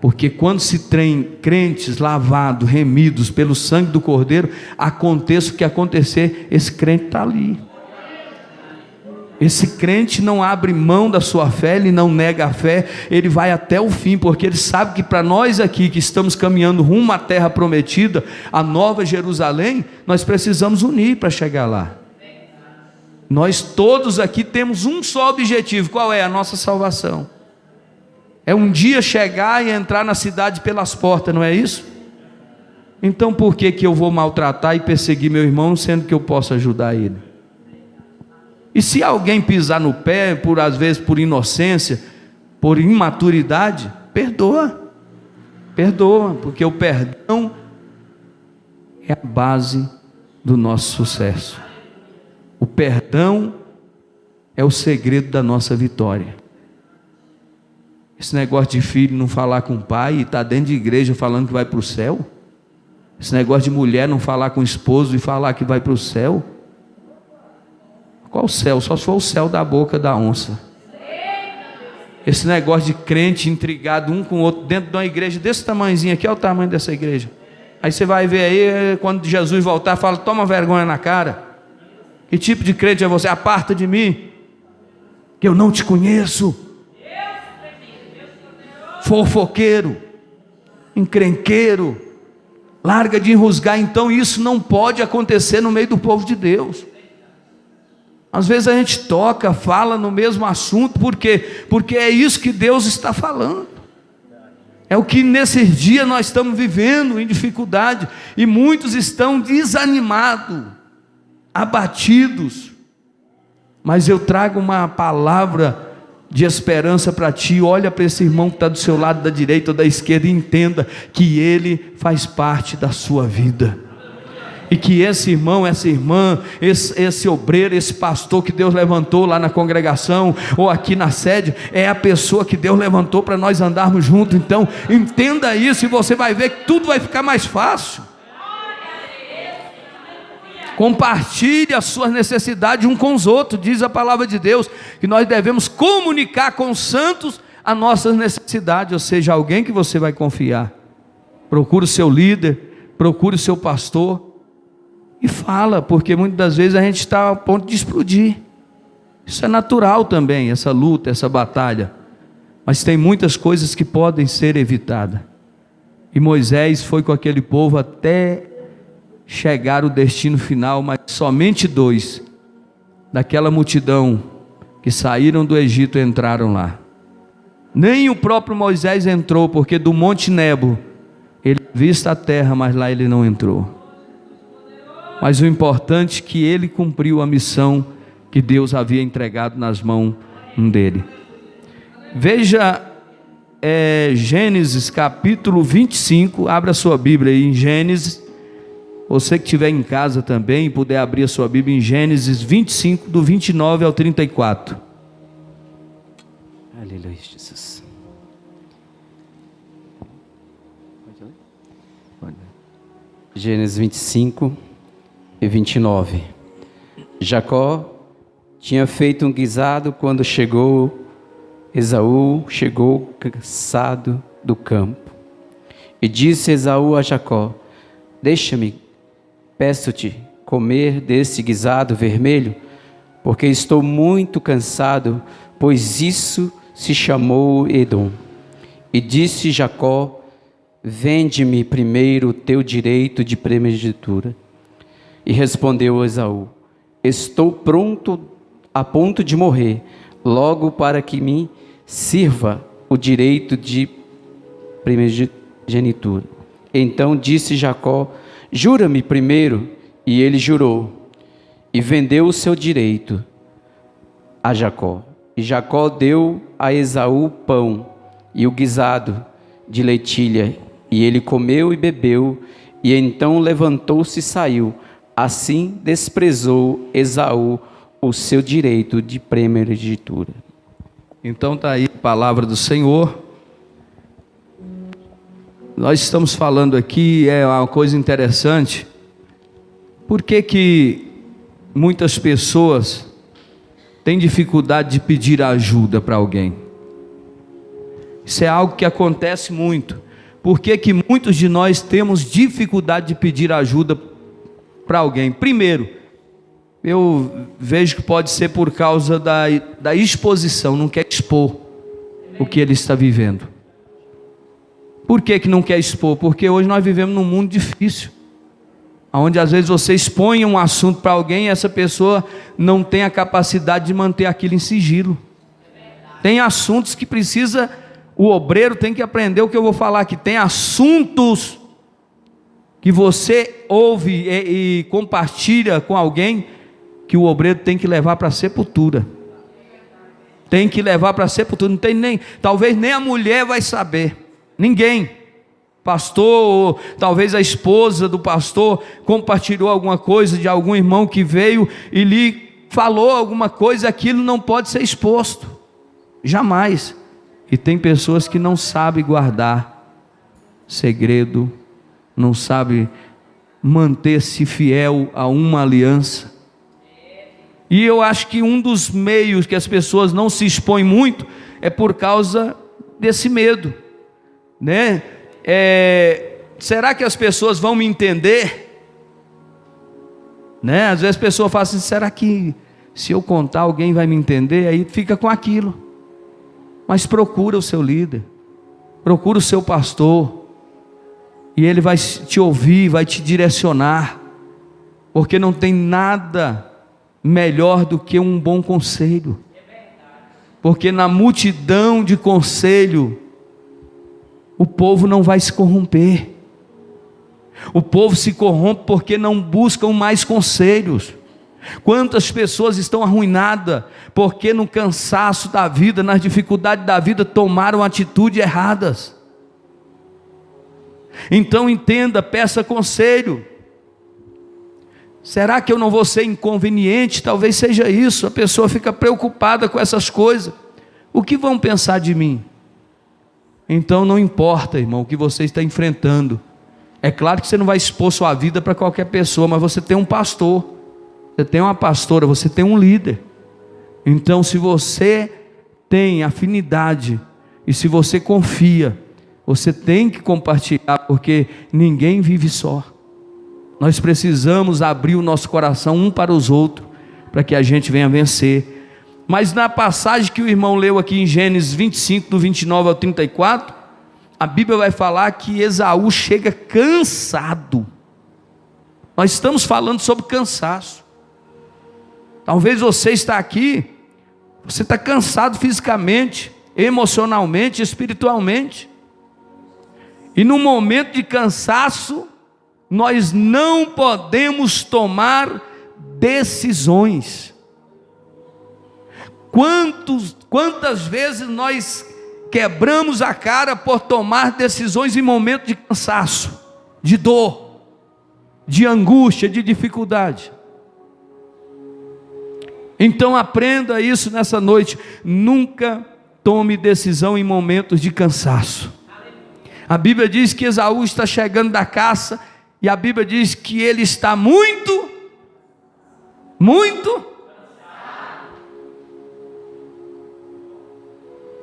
Porque quando se tem crentes lavados, remidos pelo sangue do Cordeiro, aconteça o que acontecer, esse crente está ali. Esse crente não abre mão da sua fé, ele não nega a fé, ele vai até o fim, porque ele sabe que para nós aqui, que estamos caminhando rumo à terra prometida, a nova Jerusalém, nós precisamos unir para chegar lá. Nós todos aqui temos um só objetivo, qual é? A nossa salvação. É um dia chegar e entrar na cidade pelas portas, não é isso? Então por que eu vou maltratar e perseguir meu irmão, sendo que eu posso ajudar ele? E se alguém pisar no pé, às vezes por inocência, por imaturidade, perdoa, porque o perdão é a base do nosso sucesso. O perdão é o segredo da nossa vitória. Esse negócio de filho não falar com o pai e estar dentro de igreja falando que vai para o céu, esse negócio de mulher não falar com o esposo e falar que vai para o céu, qual céu? Só se for o céu da boca da onça. Esse negócio de crente intrigado um com o outro dentro de uma igreja desse tamanhozinho aqui, olha o tamanho dessa igreja. Aí você vai ver aí, quando Jesus voltar, fala, toma vergonha na cara. Que tipo de crente é você? Aparta de mim, que eu não te conheço. Fofoqueiro, encrenqueiro, larga de enrusgar. Então isso não pode acontecer no meio do povo de Deus. Às vezes a gente toca, fala no mesmo assunto, por quê? Porque é isso que Deus está falando. É o que nesses dias nós estamos vivendo em dificuldade, e muitos estão desanimados, abatidos, Mas eu trago uma palavra de esperança para ti. Olha para esse irmão que está do seu lado, da direita ou da esquerda, e entenda que ele faz parte da sua vida. E que esse irmão, essa irmã, esse obreiro, esse pastor que Deus levantou lá na congregação ou aqui na sede, é a pessoa que Deus levantou para nós andarmos juntos. Então entenda isso e você vai ver que tudo vai ficar mais fácil. Compartilhe as suas necessidades um com os outros. Diz a palavra de Deus que nós devemos comunicar com os santos as nossas necessidades. Ou seja, alguém que você vai confiar. Procure o seu líder, procure o seu pastor e fala, porque muitas das vezes a gente está a ponto de explodir. Isso é natural também, essa luta, essa batalha. Mas tem muitas coisas que podem ser evitadas. E Moisés foi com aquele povo até chegar o destino final, mas somente 2 daquela multidão que saíram do Egito entraram lá. Nem o próprio Moisés entrou, porque do Monte Nebo ele vista a terra, mas lá ele não entrou. Mas o importante é que ele cumpriu a missão que Deus havia entregado nas mãos dele. Veja Gênesis capítulo 25, abra sua Bíblia aí em Gênesis. Você que estiver em casa também, puder abrir a sua Bíblia em Gênesis 25, do 29 ao 34. Aleluia, Jesus. Gênesis 25 e 29. Jacó tinha feito um guisado quando Esaú chegou cansado do campo. E disse Esaú a Jacó: deixa-me, peço-te, comer desse guisado vermelho, porque estou muito cansado, pois isso se chamou Edom. E disse Jacó: vende-me primeiro o teu direito de primogenitura. E respondeu Esaú: estou pronto, a ponto de morrer, logo para que me sirva o direito de primogenitura. Então disse Jacó: jura-me primeiro. E ele jurou, e vendeu o seu direito a Jacó. E Jacó deu a Esaú pão e o guisado de lentilha, e ele comeu e bebeu, e então levantou-se e saiu. Assim desprezou Esaú o seu direito de primogenitura. Então está aí a palavra do Senhor. Nós estamos falando aqui, é uma coisa interessante. Por que muitas pessoas têm dificuldade de pedir ajuda para alguém? Isso é algo que acontece muito. Por que muitos de nós temos dificuldade de pedir ajuda para alguém? Primeiro, eu vejo que pode ser por causa da exposição, não quer expor o que ele está vivendo. Por que não quer expor? Porque hoje nós vivemos num mundo difícil, onde às vezes você expõe um assunto para alguém e essa pessoa não tem a capacidade de manter aquilo em sigilo. Tem assuntos que precisa, o obreiro tem que aprender o que eu vou falar aqui. Tem assuntos que você ouve e compartilha com alguém, que o obreiro tem que levar para a sepultura. Tem que levar para a sepultura. Não tem nem, talvez nem a mulher vai saber. Ninguém. Pastor, ou talvez a esposa do pastor compartilhou alguma coisa de algum irmão que veio e lhe falou alguma coisa, aquilo não pode ser exposto. Jamais. E tem pessoas que não sabem guardar segredo, não sabem manter-se fiel a uma aliança. E eu acho que um dos meios que as pessoas não se expõem muito é por causa desse medo, né? Será que as pessoas vão me entender? Né? Às vezes a pessoa fala assim: será que se eu contar alguém vai me entender? Aí fica com aquilo. Mas procura o seu líder, procura o seu pastor, e ele vai te ouvir, vai te direcionar, porque não tem nada melhor do que um bom conselho. Porque na multidão de conselho, o povo não vai se corromper. O povo se corrompe porque não buscam mais conselhos. Quantas pessoas estão arruinadas porque no cansaço da vida, nas dificuldades da vida, tomaram atitudes erradas. Então entenda, peça conselho. Será que eu não vou ser inconveniente? Talvez seja isso. A pessoa fica preocupada com essas coisas. O que vão pensar de mim? Então não importa, irmão, o que você está enfrentando. É claro que você não vai expor sua vida para qualquer pessoa, mas você tem um pastor, você tem uma pastora, você tem um líder. Então, se você tem afinidade e se você confia, você tem que compartilhar, porque ninguém vive só. Nós precisamos abrir o nosso coração um para os outros, para que a gente venha vencer. Mas na passagem que o irmão leu aqui em Gênesis 25, do 29 ao 34, a Bíblia vai falar que Esaú chega cansado. Nós estamos falando sobre cansaço. Talvez você está aqui, você está cansado fisicamente, emocionalmente, espiritualmente. E no momento de cansaço, nós não podemos tomar decisões. Quantas vezes nós quebramos a cara por tomar decisões em momentos de cansaço, de dor, de angústia, de dificuldade. Então aprenda isso nessa noite. Nunca tome decisão em momentos de cansaço. A Bíblia diz que Esaú está chegando da caça, e a Bíblia diz que ele está muito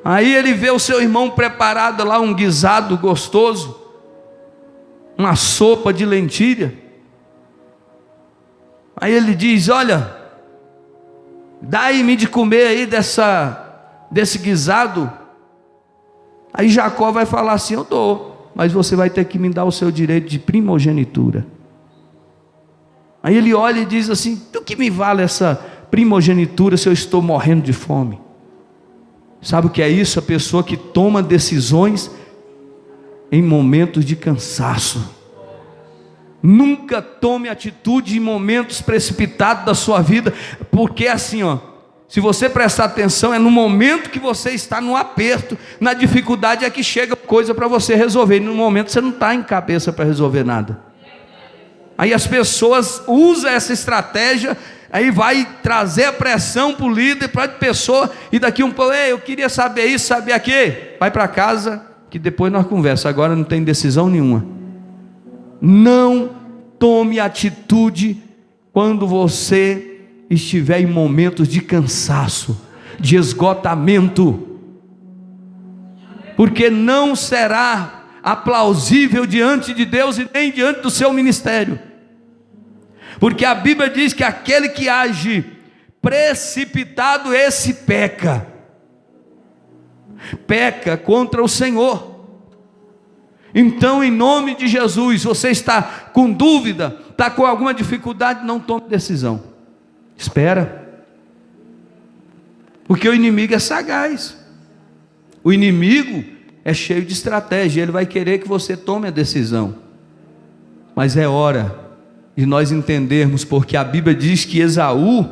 Aí ele vê o seu irmão preparado lá, um guisado gostoso, uma sopa de lentilha. Aí ele diz: olha, dai-me de comer aí desse guisado. Aí Jacó vai falar assim: eu dou, mas você vai ter que me dar o seu direito de primogenitura. Aí ele olha e diz assim: do que me vale essa primogenitura se eu estou morrendo de fome? Sabe o que é isso? A pessoa que toma decisões em momentos de cansaço. Nunca tome atitude em momentos precipitados da sua vida, porque assim, se você prestar atenção, é no momento que você está no aperto, na dificuldade, é que chega coisa para você resolver, e no momento você não está em cabeça para resolver nada. Aí as pessoas usam essa estratégia, aí vai trazer a pressão para o líder, para a pessoa, e daqui um pouco: eu queria saber isso, saber aquilo. Vai para casa, que depois nós conversamos, agora não tem decisão nenhuma. Não tome atitude quando você estiver em momentos de cansaço, de esgotamento, porque não será aplausível diante de Deus e nem diante do seu ministério. Porque a Bíblia diz que aquele que age precipitado, esse peca contra o Senhor. Então, em nome de Jesus, você está com dúvida, está com alguma dificuldade, não tome decisão, espera, porque o inimigo é sagaz, o inimigo é cheio de estratégia, ele vai querer que você tome a decisão, mas é hora de nós entendermos, porque a Bíblia diz que Esaú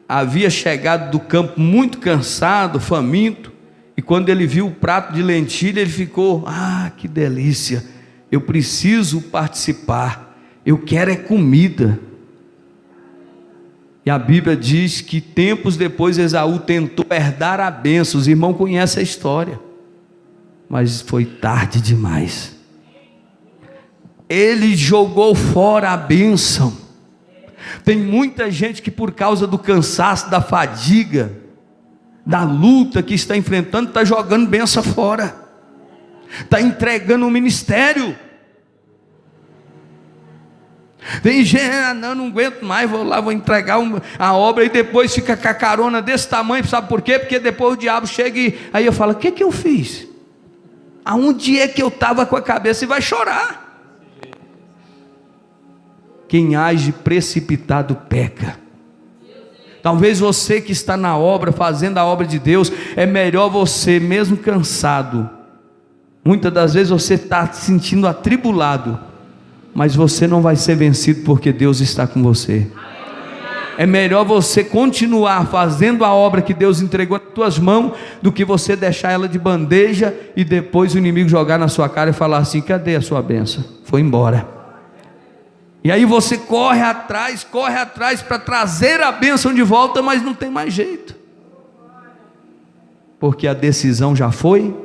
havia chegado do campo muito cansado, faminto, e quando ele viu o prato de lentilha, ele ficou: que delícia, eu preciso participar, eu quero é comida. E a Bíblia diz que tempos depois Esaú tentou herdar a bênção. Os irmãos conhecem a história, mas foi tarde demais. Ele jogou fora a bênção. Tem muita gente que, por causa do cansaço, da fadiga, da luta que está enfrentando, está jogando bênção fora, está entregando o ministério. Tem gente: não aguento mais, vou lá, vou entregar a obra, e depois fica com a carona desse tamanho. Sabe por quê? Porque depois o diabo chega e aí eu falo: o que eu fiz? Aonde é que eu estava com a cabeça? E vai chorar. Quem age precipitado peca. Talvez você que está na obra, fazendo a obra de Deus, é melhor você, mesmo cansado, muitas das vezes você está se sentindo atribulado, mas você não vai ser vencido, porque Deus está com você. É melhor você continuar fazendo a obra que Deus entregou nas tuas mãos, do que você deixar ela de bandeja e depois o inimigo jogar na sua cara e falar assim: cadê a sua bênção? Foi embora. E aí você corre atrás para trazer a bênção de volta, mas não tem mais jeito, porque a decisão já foi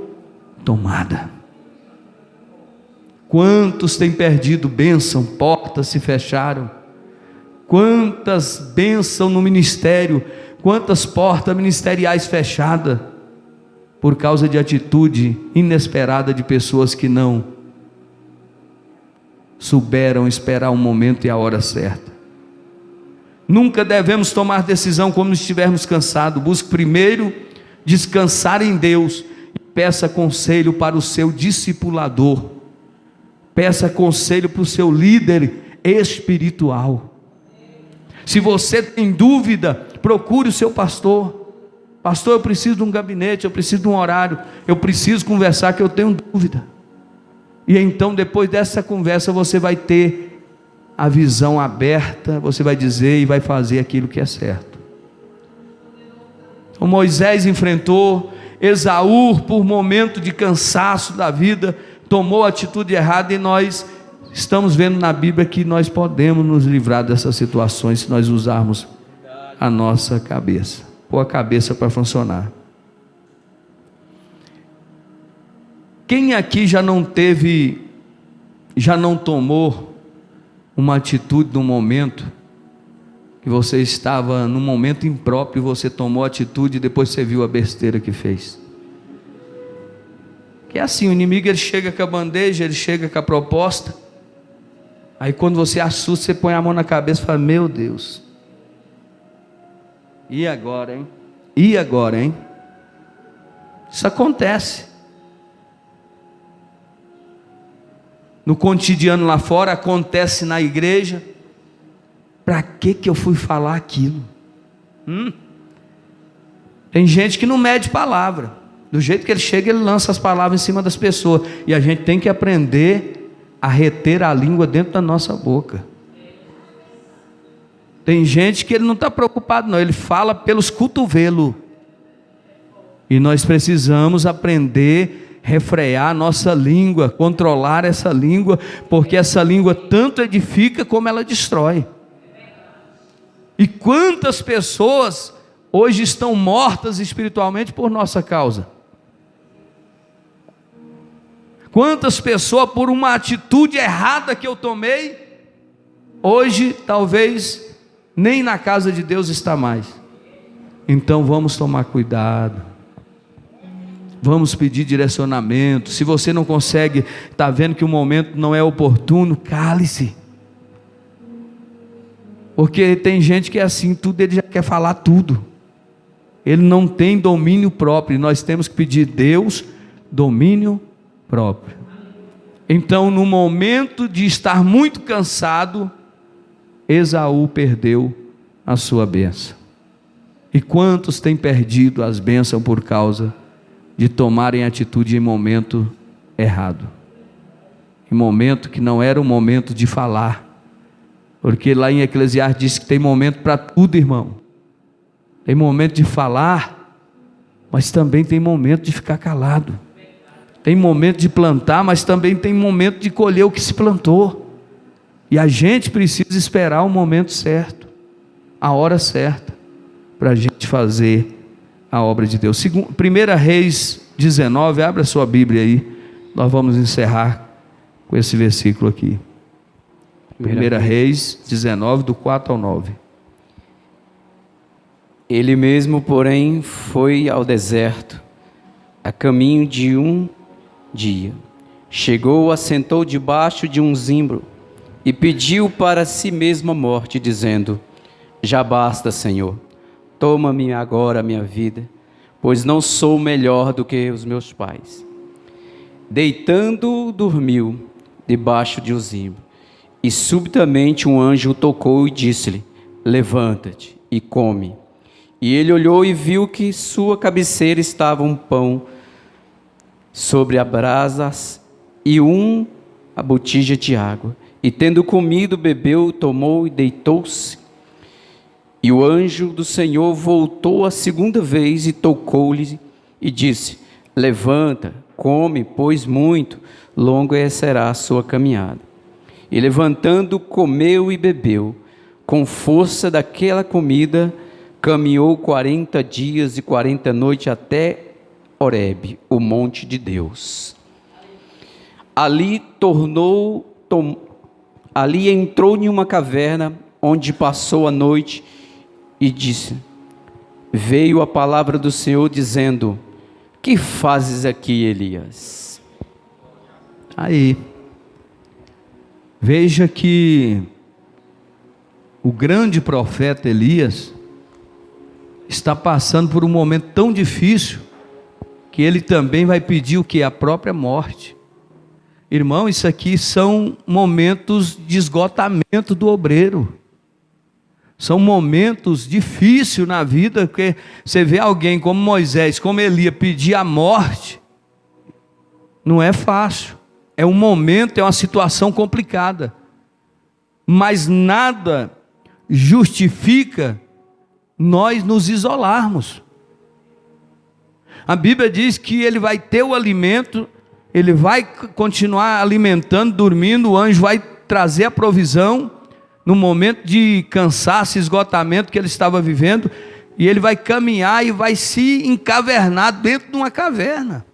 tomada. Quantos têm perdido bênção? Portas se fecharam. Quantas bênçãos no ministério, quantas portas ministeriais fechadas, por causa de atitude inesperada de pessoas que não souberam esperar o momento e a hora certa. Nunca devemos tomar decisão quando estivermos cansados. Busque primeiro descansar em Deus e peça conselho para o seu discipulador, peça conselho para o seu líder espiritual. Se você tem dúvida, procure o seu pastor. Pastor, eu preciso de um gabinete, eu preciso de um horário, eu preciso conversar, que eu tenho dúvida. E então, depois dessa conversa, você vai ter a visão aberta, você vai dizer e vai fazer aquilo que é certo. O Moisés enfrentou Esaú por momento de cansaço da vida, tomou a atitude errada, e nós estamos vendo na Bíblia que nós podemos nos livrar dessas situações se nós usarmos a nossa cabeça, pôr a cabeça para funcionar. Quem aqui já não tomou uma atitude no momento que você estava num momento impróprio, você tomou a atitude e depois você viu a besteira que fez? Que é assim, o inimigo ele chega com a bandeja, ele chega com a proposta. Aí quando você assusta, você põe a mão na cabeça e fala: meu Deus, e agora, hein? E agora, hein? Isso acontece. No cotidiano lá fora, acontece na igreja. Para que eu fui falar aquilo? Tem gente que não mede palavra. Do jeito que ele chega, ele lança as palavras em cima das pessoas. E a gente tem que aprender a reter a língua dentro da nossa boca. Tem gente que ele não está preocupado não, ele fala pelos cotovelos. E nós precisamos aprender a refrear a nossa língua, controlar essa língua, porque essa língua tanto edifica como ela destrói. E quantas pessoas hoje estão mortas espiritualmente por nossa causa? Quantas pessoas, por uma atitude errada que eu tomei, hoje talvez nem na casa de Deus está mais. Então vamos tomar cuidado, vamos pedir direcionamento. Se você não consegue, está vendo que o momento não é oportuno, cale-se. Porque tem gente que é assim, tudo ele já quer falar tudo, ele não tem domínio próprio, e nós temos que pedir a Deus domínio próprio. Então, no momento de estar muito cansado, Esaú perdeu a sua bênção. E quantos têm perdido as bênçãos por causa de tomarem atitude em momento errado, em momento que não era o momento de falar, porque lá em Eclesiastes diz que tem momento para tudo, irmão. Tem momento de falar, mas também tem momento de ficar calado. Tem momento de plantar, mas também tem momento de colher o que se plantou. E a gente precisa esperar o momento certo, a hora certa, para a gente fazer a obra de Deus. 1 Reis 19, abra sua Bíblia aí, nós vamos encerrar com esse versículo aqui. 1 Reis 19, do 4 ao 9. Ele mesmo, porém, foi ao deserto, a caminho de um dia. Chegou, assentou debaixo de um zimbro e pediu para si mesmo a morte, dizendo: já basta, Senhor, toma-me agora a minha vida, pois não sou melhor do que os meus pais. Deitando, dormiu debaixo de um zimbro, e subitamente um anjo o tocou e disse-lhe: levanta-te e come. E ele olhou e viu que sua cabeceira estava um pão sobre as brasas e a botija de água. E tendo comido, bebeu, tomou e deitou-se. E o anjo do Senhor voltou a segunda vez e tocou-lhe e disse: levanta, come, pois muito longa será a sua caminhada. E levantando, comeu e bebeu. Com força daquela comida, caminhou 40 dias e 40 noites até Horebe, o monte de Deus. Ali entrou em uma caverna, onde passou a noite, e disse: veio a palavra do Senhor dizendo: que fazes aqui, Elias? Aí, veja que o grande profeta Elias está passando por um momento tão difícil, que ele também vai pedir o que? A própria morte. Irmão, isso aqui são momentos de esgotamento do obreiro. São momentos difíceis na vida, porque você vê alguém como Moisés, como Elias, pedir a morte, não é fácil. É um momento, é uma situação complicada. Mas nada justifica nós nos isolarmos. A Bíblia diz que ele vai ter o alimento, ele vai continuar alimentando, dormindo, o anjo vai trazer a provisão, no momento de cansaço, esgotamento que ele estava vivendo, e ele vai caminhar e vai se encavernar dentro de uma caverna,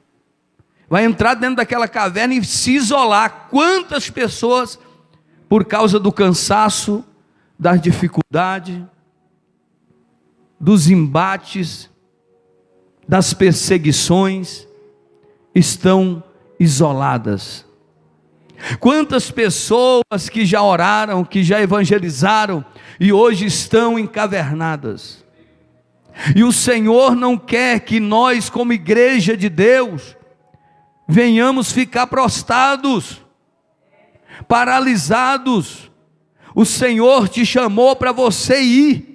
vai entrar dentro daquela caverna e se isolar. Quantas pessoas, por causa do cansaço, das dificuldades, dos embates, das perseguições, estão isoladas. Quantas pessoas que já oraram, que já evangelizaram e hoje estão encavernadas. E o Senhor não quer que nós, como igreja de Deus, venhamos ficar prostrados, paralisados. O Senhor te chamou para você ir.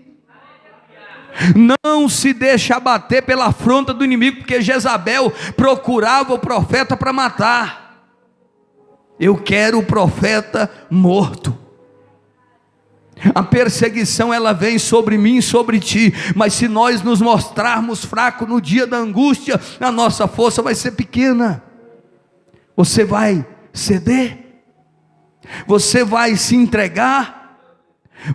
Não se deixe abater pela afronta do inimigo, porque Jezabel procurava o profeta para matar. Eu quero o profeta morto. A perseguição ela vem sobre mim e sobre ti, mas se nós nos mostrarmos fracos no dia da angústia, a nossa força vai ser pequena. Você vai ceder? Você vai se entregar?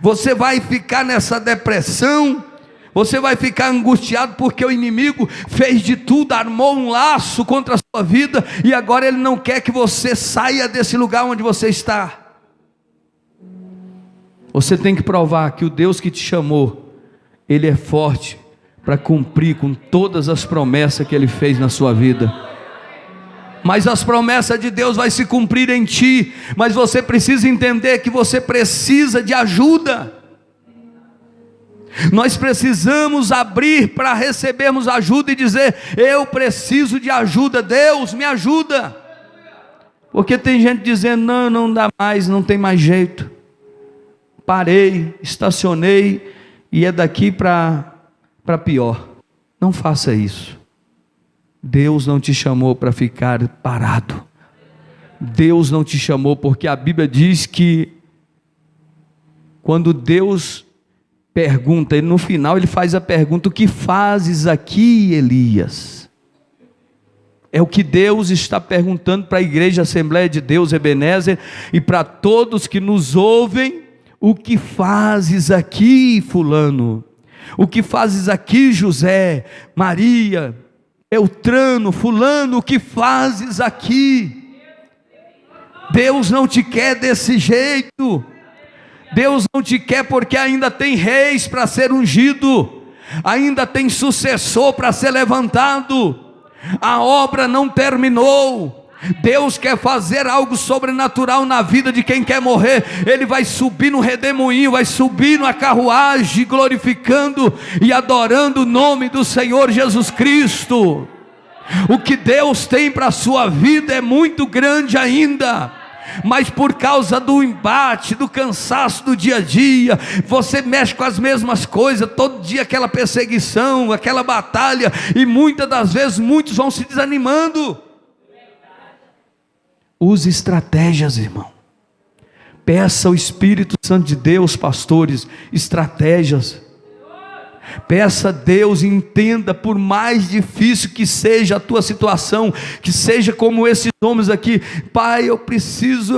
Você vai ficar nessa depressão? Você vai ficar angustiado porque o inimigo fez de tudo, armou um laço contra a sua vida, e agora ele não quer que você saia desse lugar onde você está. Você tem que provar que o Deus que te chamou, Ele é forte para cumprir com todas as promessas que Ele fez na sua vida. Mas as promessas de Deus vai se cumprir em ti, mas você precisa entender que você precisa de ajuda. Nós precisamos abrir para recebermos ajuda e dizer: eu preciso de ajuda, Deus me ajuda. Porque tem gente dizendo: não, não dá mais, não tem mais jeito, parei, estacionei e é daqui para pior. Não faça isso. Deus não te chamou para ficar parado. Deus não te chamou, porque a Bíblia diz que quando Deus pergunta, ele no final ele faz a pergunta: o que fazes aqui, Elias? É o que Deus está perguntando para a igreja Assembleia de Deus Ebenezer e para todos que nos ouvem: o que fazes aqui, fulano? O que fazes aqui, José, Maria, Beltrano, fulano? O que fazes aqui? Deus não te quer desse jeito. Deus não te quer porque ainda tem reis para ser ungido, ainda tem sucessor para ser levantado, a obra não terminou. Deus quer fazer algo sobrenatural na vida de quem quer morrer. Ele vai subir no redemoinho, vai subir na carruagem, glorificando e adorando o nome do Senhor Jesus Cristo. O que Deus tem para a sua vida é muito grande ainda, mas por causa do embate, do cansaço do dia a dia, você mexe com as mesmas coisas, todo dia aquela perseguição, aquela batalha, e muitas das vezes muitos vão se desanimando. Use estratégias, irmão. Peça ao Espírito Santo de Deus, pastores, estratégias. Peça a Deus, entenda, por mais difícil que seja a tua situação, que seja como esses homens aqui: Pai, eu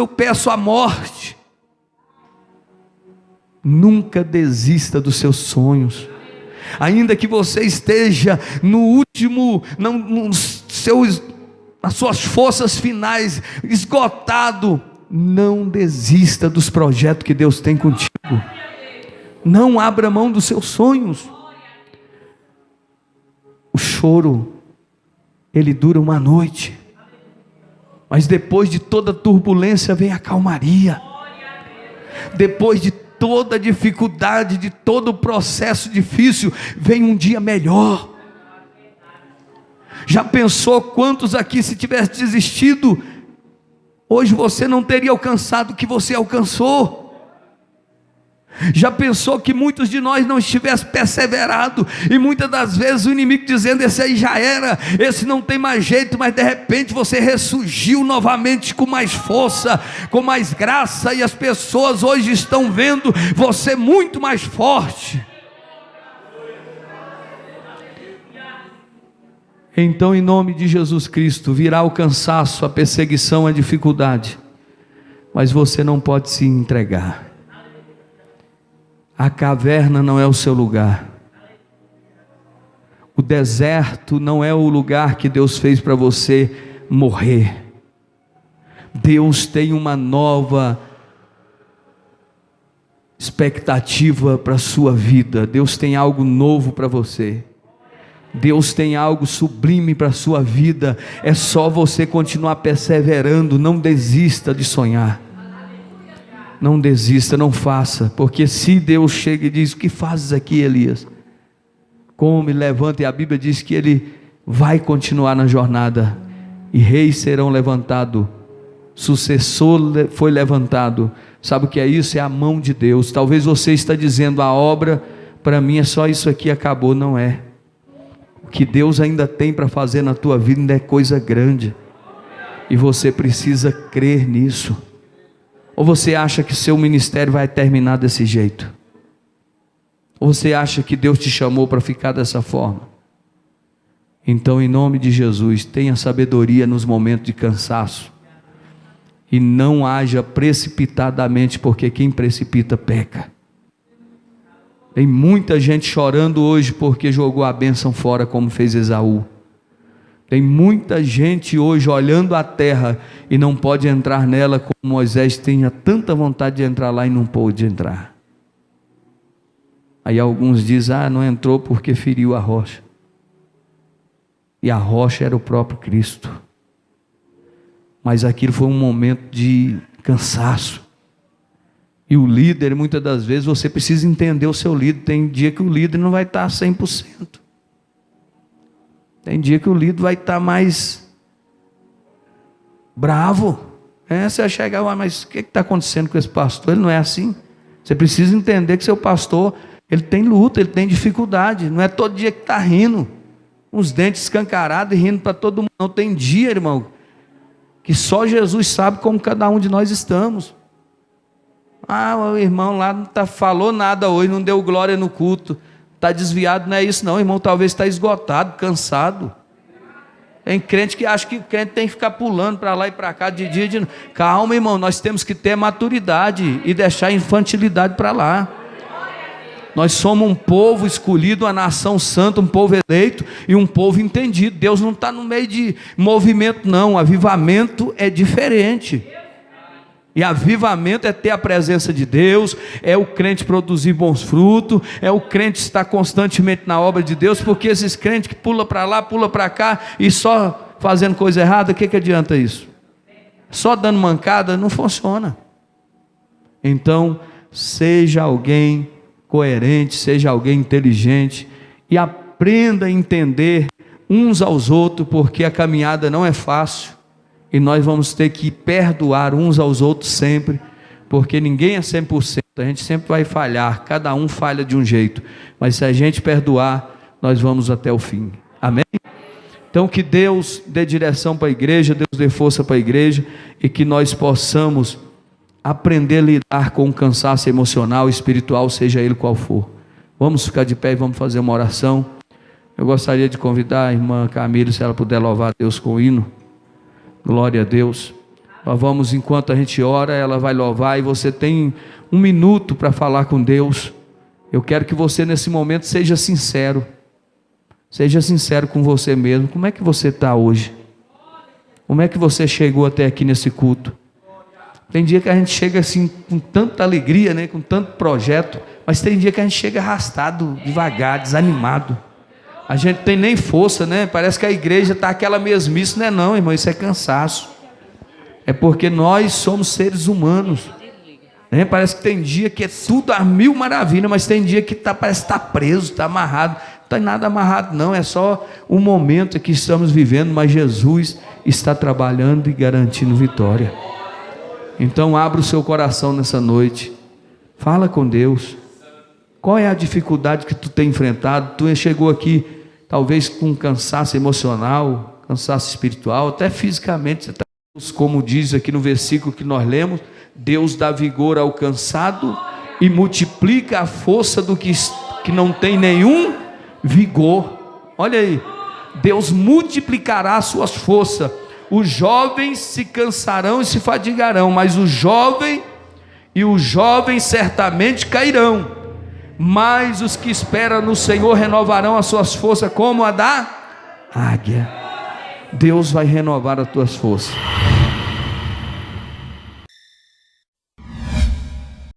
peço a morte. Nunca desista dos seus sonhos, ainda que você esteja no último, nas suas forças finais, esgotado. Não desista dos projetos que Deus tem contigo. Não abra mão dos seus sonhos. O choro, ele dura uma noite, mas depois de toda turbulência vem a calmaria. Depois de toda dificuldade, de todo processo difícil, vem um dia melhor. Já pensou quantos aqui, se tivesse desistido, hoje você não teria alcançado o que você alcançou? Já pensou que muitos de nós não tivessem perseverado, e muitas das vezes o inimigo dizendo: esse aí já era, esse não tem mais jeito, mas de repente você ressurgiu novamente com mais força, com mais graça, e as pessoas hoje estão vendo você muito mais forte. Então, em nome de Jesus Cristo, virá o cansaço, a perseguição, a dificuldade, mas você não pode se entregar. A caverna não é o seu lugar. O deserto não é o lugar que Deus fez para você morrer. Deus tem uma nova expectativa para a sua vida. Deus tem algo novo para você. Deus tem algo sublime para a sua vida. É só você continuar perseverando. Não desista de sonhar. Não desista, não faça, porque se Deus chega e diz: o que fazes aqui, Elias? Come, levanta, e a Bíblia diz que ele vai continuar na jornada, e reis serão levantados, sucessor foi levantado. Sabe o que é isso? É a mão de Deus. Talvez você está dizendo: a obra para mim é só isso aqui, acabou. Não é. O que Deus ainda tem para fazer na tua vida ainda é coisa grande, e você precisa crer nisso. Ou você acha que seu ministério vai terminar desse jeito? Ou você acha que Deus te chamou para ficar dessa forma? Então, em nome de Jesus, tenha sabedoria nos momentos de cansaço, e não haja precipitadamente, porque quem precipita peca. Tem muita gente chorando hoje porque jogou a bênção fora, como fez Esaú. Tem muita gente hoje olhando a terra e não pode entrar nela, como Moisés tinha tanta vontade de entrar lá e não pôde entrar. Aí alguns dizem: não entrou porque feriu a rocha. E a rocha era o próprio Cristo. Mas aquilo foi um momento de cansaço. E o líder, muitas das vezes, você precisa entender o seu líder. Tem dia que o líder não vai estar 100%. Tem dia que o líder vai estar mais bravo. Você vai chegar: mas o que está acontecendo com esse pastor? Ele não é assim. Você precisa entender que seu pastor, ele tem luta, ele tem dificuldade. Não é todo dia que está rindo, uns dentes escancarados e rindo para todo mundo. Não, tem dia, irmão, que só Jesus sabe como cada um de nós estamos. O irmão lá não falou nada hoje, não deu glória no culto, está desviado. Não é isso não, irmão, talvez está esgotado, cansado. Tem crente que acha que o crente tem que ficar pulando para lá e para cá de dia e de noite. Calma, irmão, nós temos que ter maturidade e deixar a infantilidade para lá. Nós somos um povo escolhido, uma nação santa, um povo eleito e um povo entendido. Deus não está no meio de movimento não. Avivamento é diferente. E avivamento é ter a presença de Deus, é o crente produzir bons frutos, é o crente estar constantemente na obra de Deus. Porque esses crentes que pulam para lá, pulam para cá e só fazendo coisa errada, o que adianta isso? Só dando mancada, não funciona. Então, seja alguém coerente, seja alguém inteligente, e aprenda a entender uns aos outros, porque a caminhada não é fácil. E nós vamos ter que perdoar uns aos outros sempre, porque ninguém é 100%, a gente sempre vai falhar, cada um falha de um jeito, mas se a gente perdoar, nós vamos até o fim, amém? Então que Deus dê direção para a igreja, Deus dê força para a igreja, e que nós possamos aprender a lidar com o cansaço emocional, espiritual, seja ele qual for. Vamos ficar de pé e vamos fazer uma oração. Eu gostaria de convidar a irmã Camila, se ela puder louvar a Deus com o hino. Glória a Deus. Nós vamos, enquanto a gente ora, ela vai louvar, e você tem 1 minuto para falar com Deus. Eu quero que você nesse momento seja sincero. Seja sincero com você mesmo. Como é que você está hoje? Como é que você chegou até aqui nesse culto? Tem dia que a gente chega assim com tanta alegria, né? Com tanto projeto, mas tem dia que a gente chega arrastado, devagar, desanimado. A gente tem nem força, né? Parece que a igreja está aquela mesmice. Não é não, irmão, isso é cansaço. É porque nós somos seres humanos, né? Parece que tem dia que é tudo a mil maravilhas, mas tem dia que parece que está preso, está amarrado. Não tem nada amarrado não, é só um momento que estamos vivendo, mas Jesus está trabalhando e garantindo vitória. Então abra o seu coração nessa noite, fala com Deus. Qual é a dificuldade que tu tem enfrentado? Tu chegou aqui talvez com cansaço emocional, cansaço espiritual, até fisicamente você está, como diz aqui no versículo que nós lemos, Deus dá vigor ao cansado e multiplica a força do que não tem nenhum vigor. Olha aí, Deus multiplicará as suas forças. Os jovens se cansarão e se fadigarão, mas o jovem certamente cairão, mas os que esperam no Senhor renovarão as suas forças como a da águia. Deus vai renovar as tuas forças.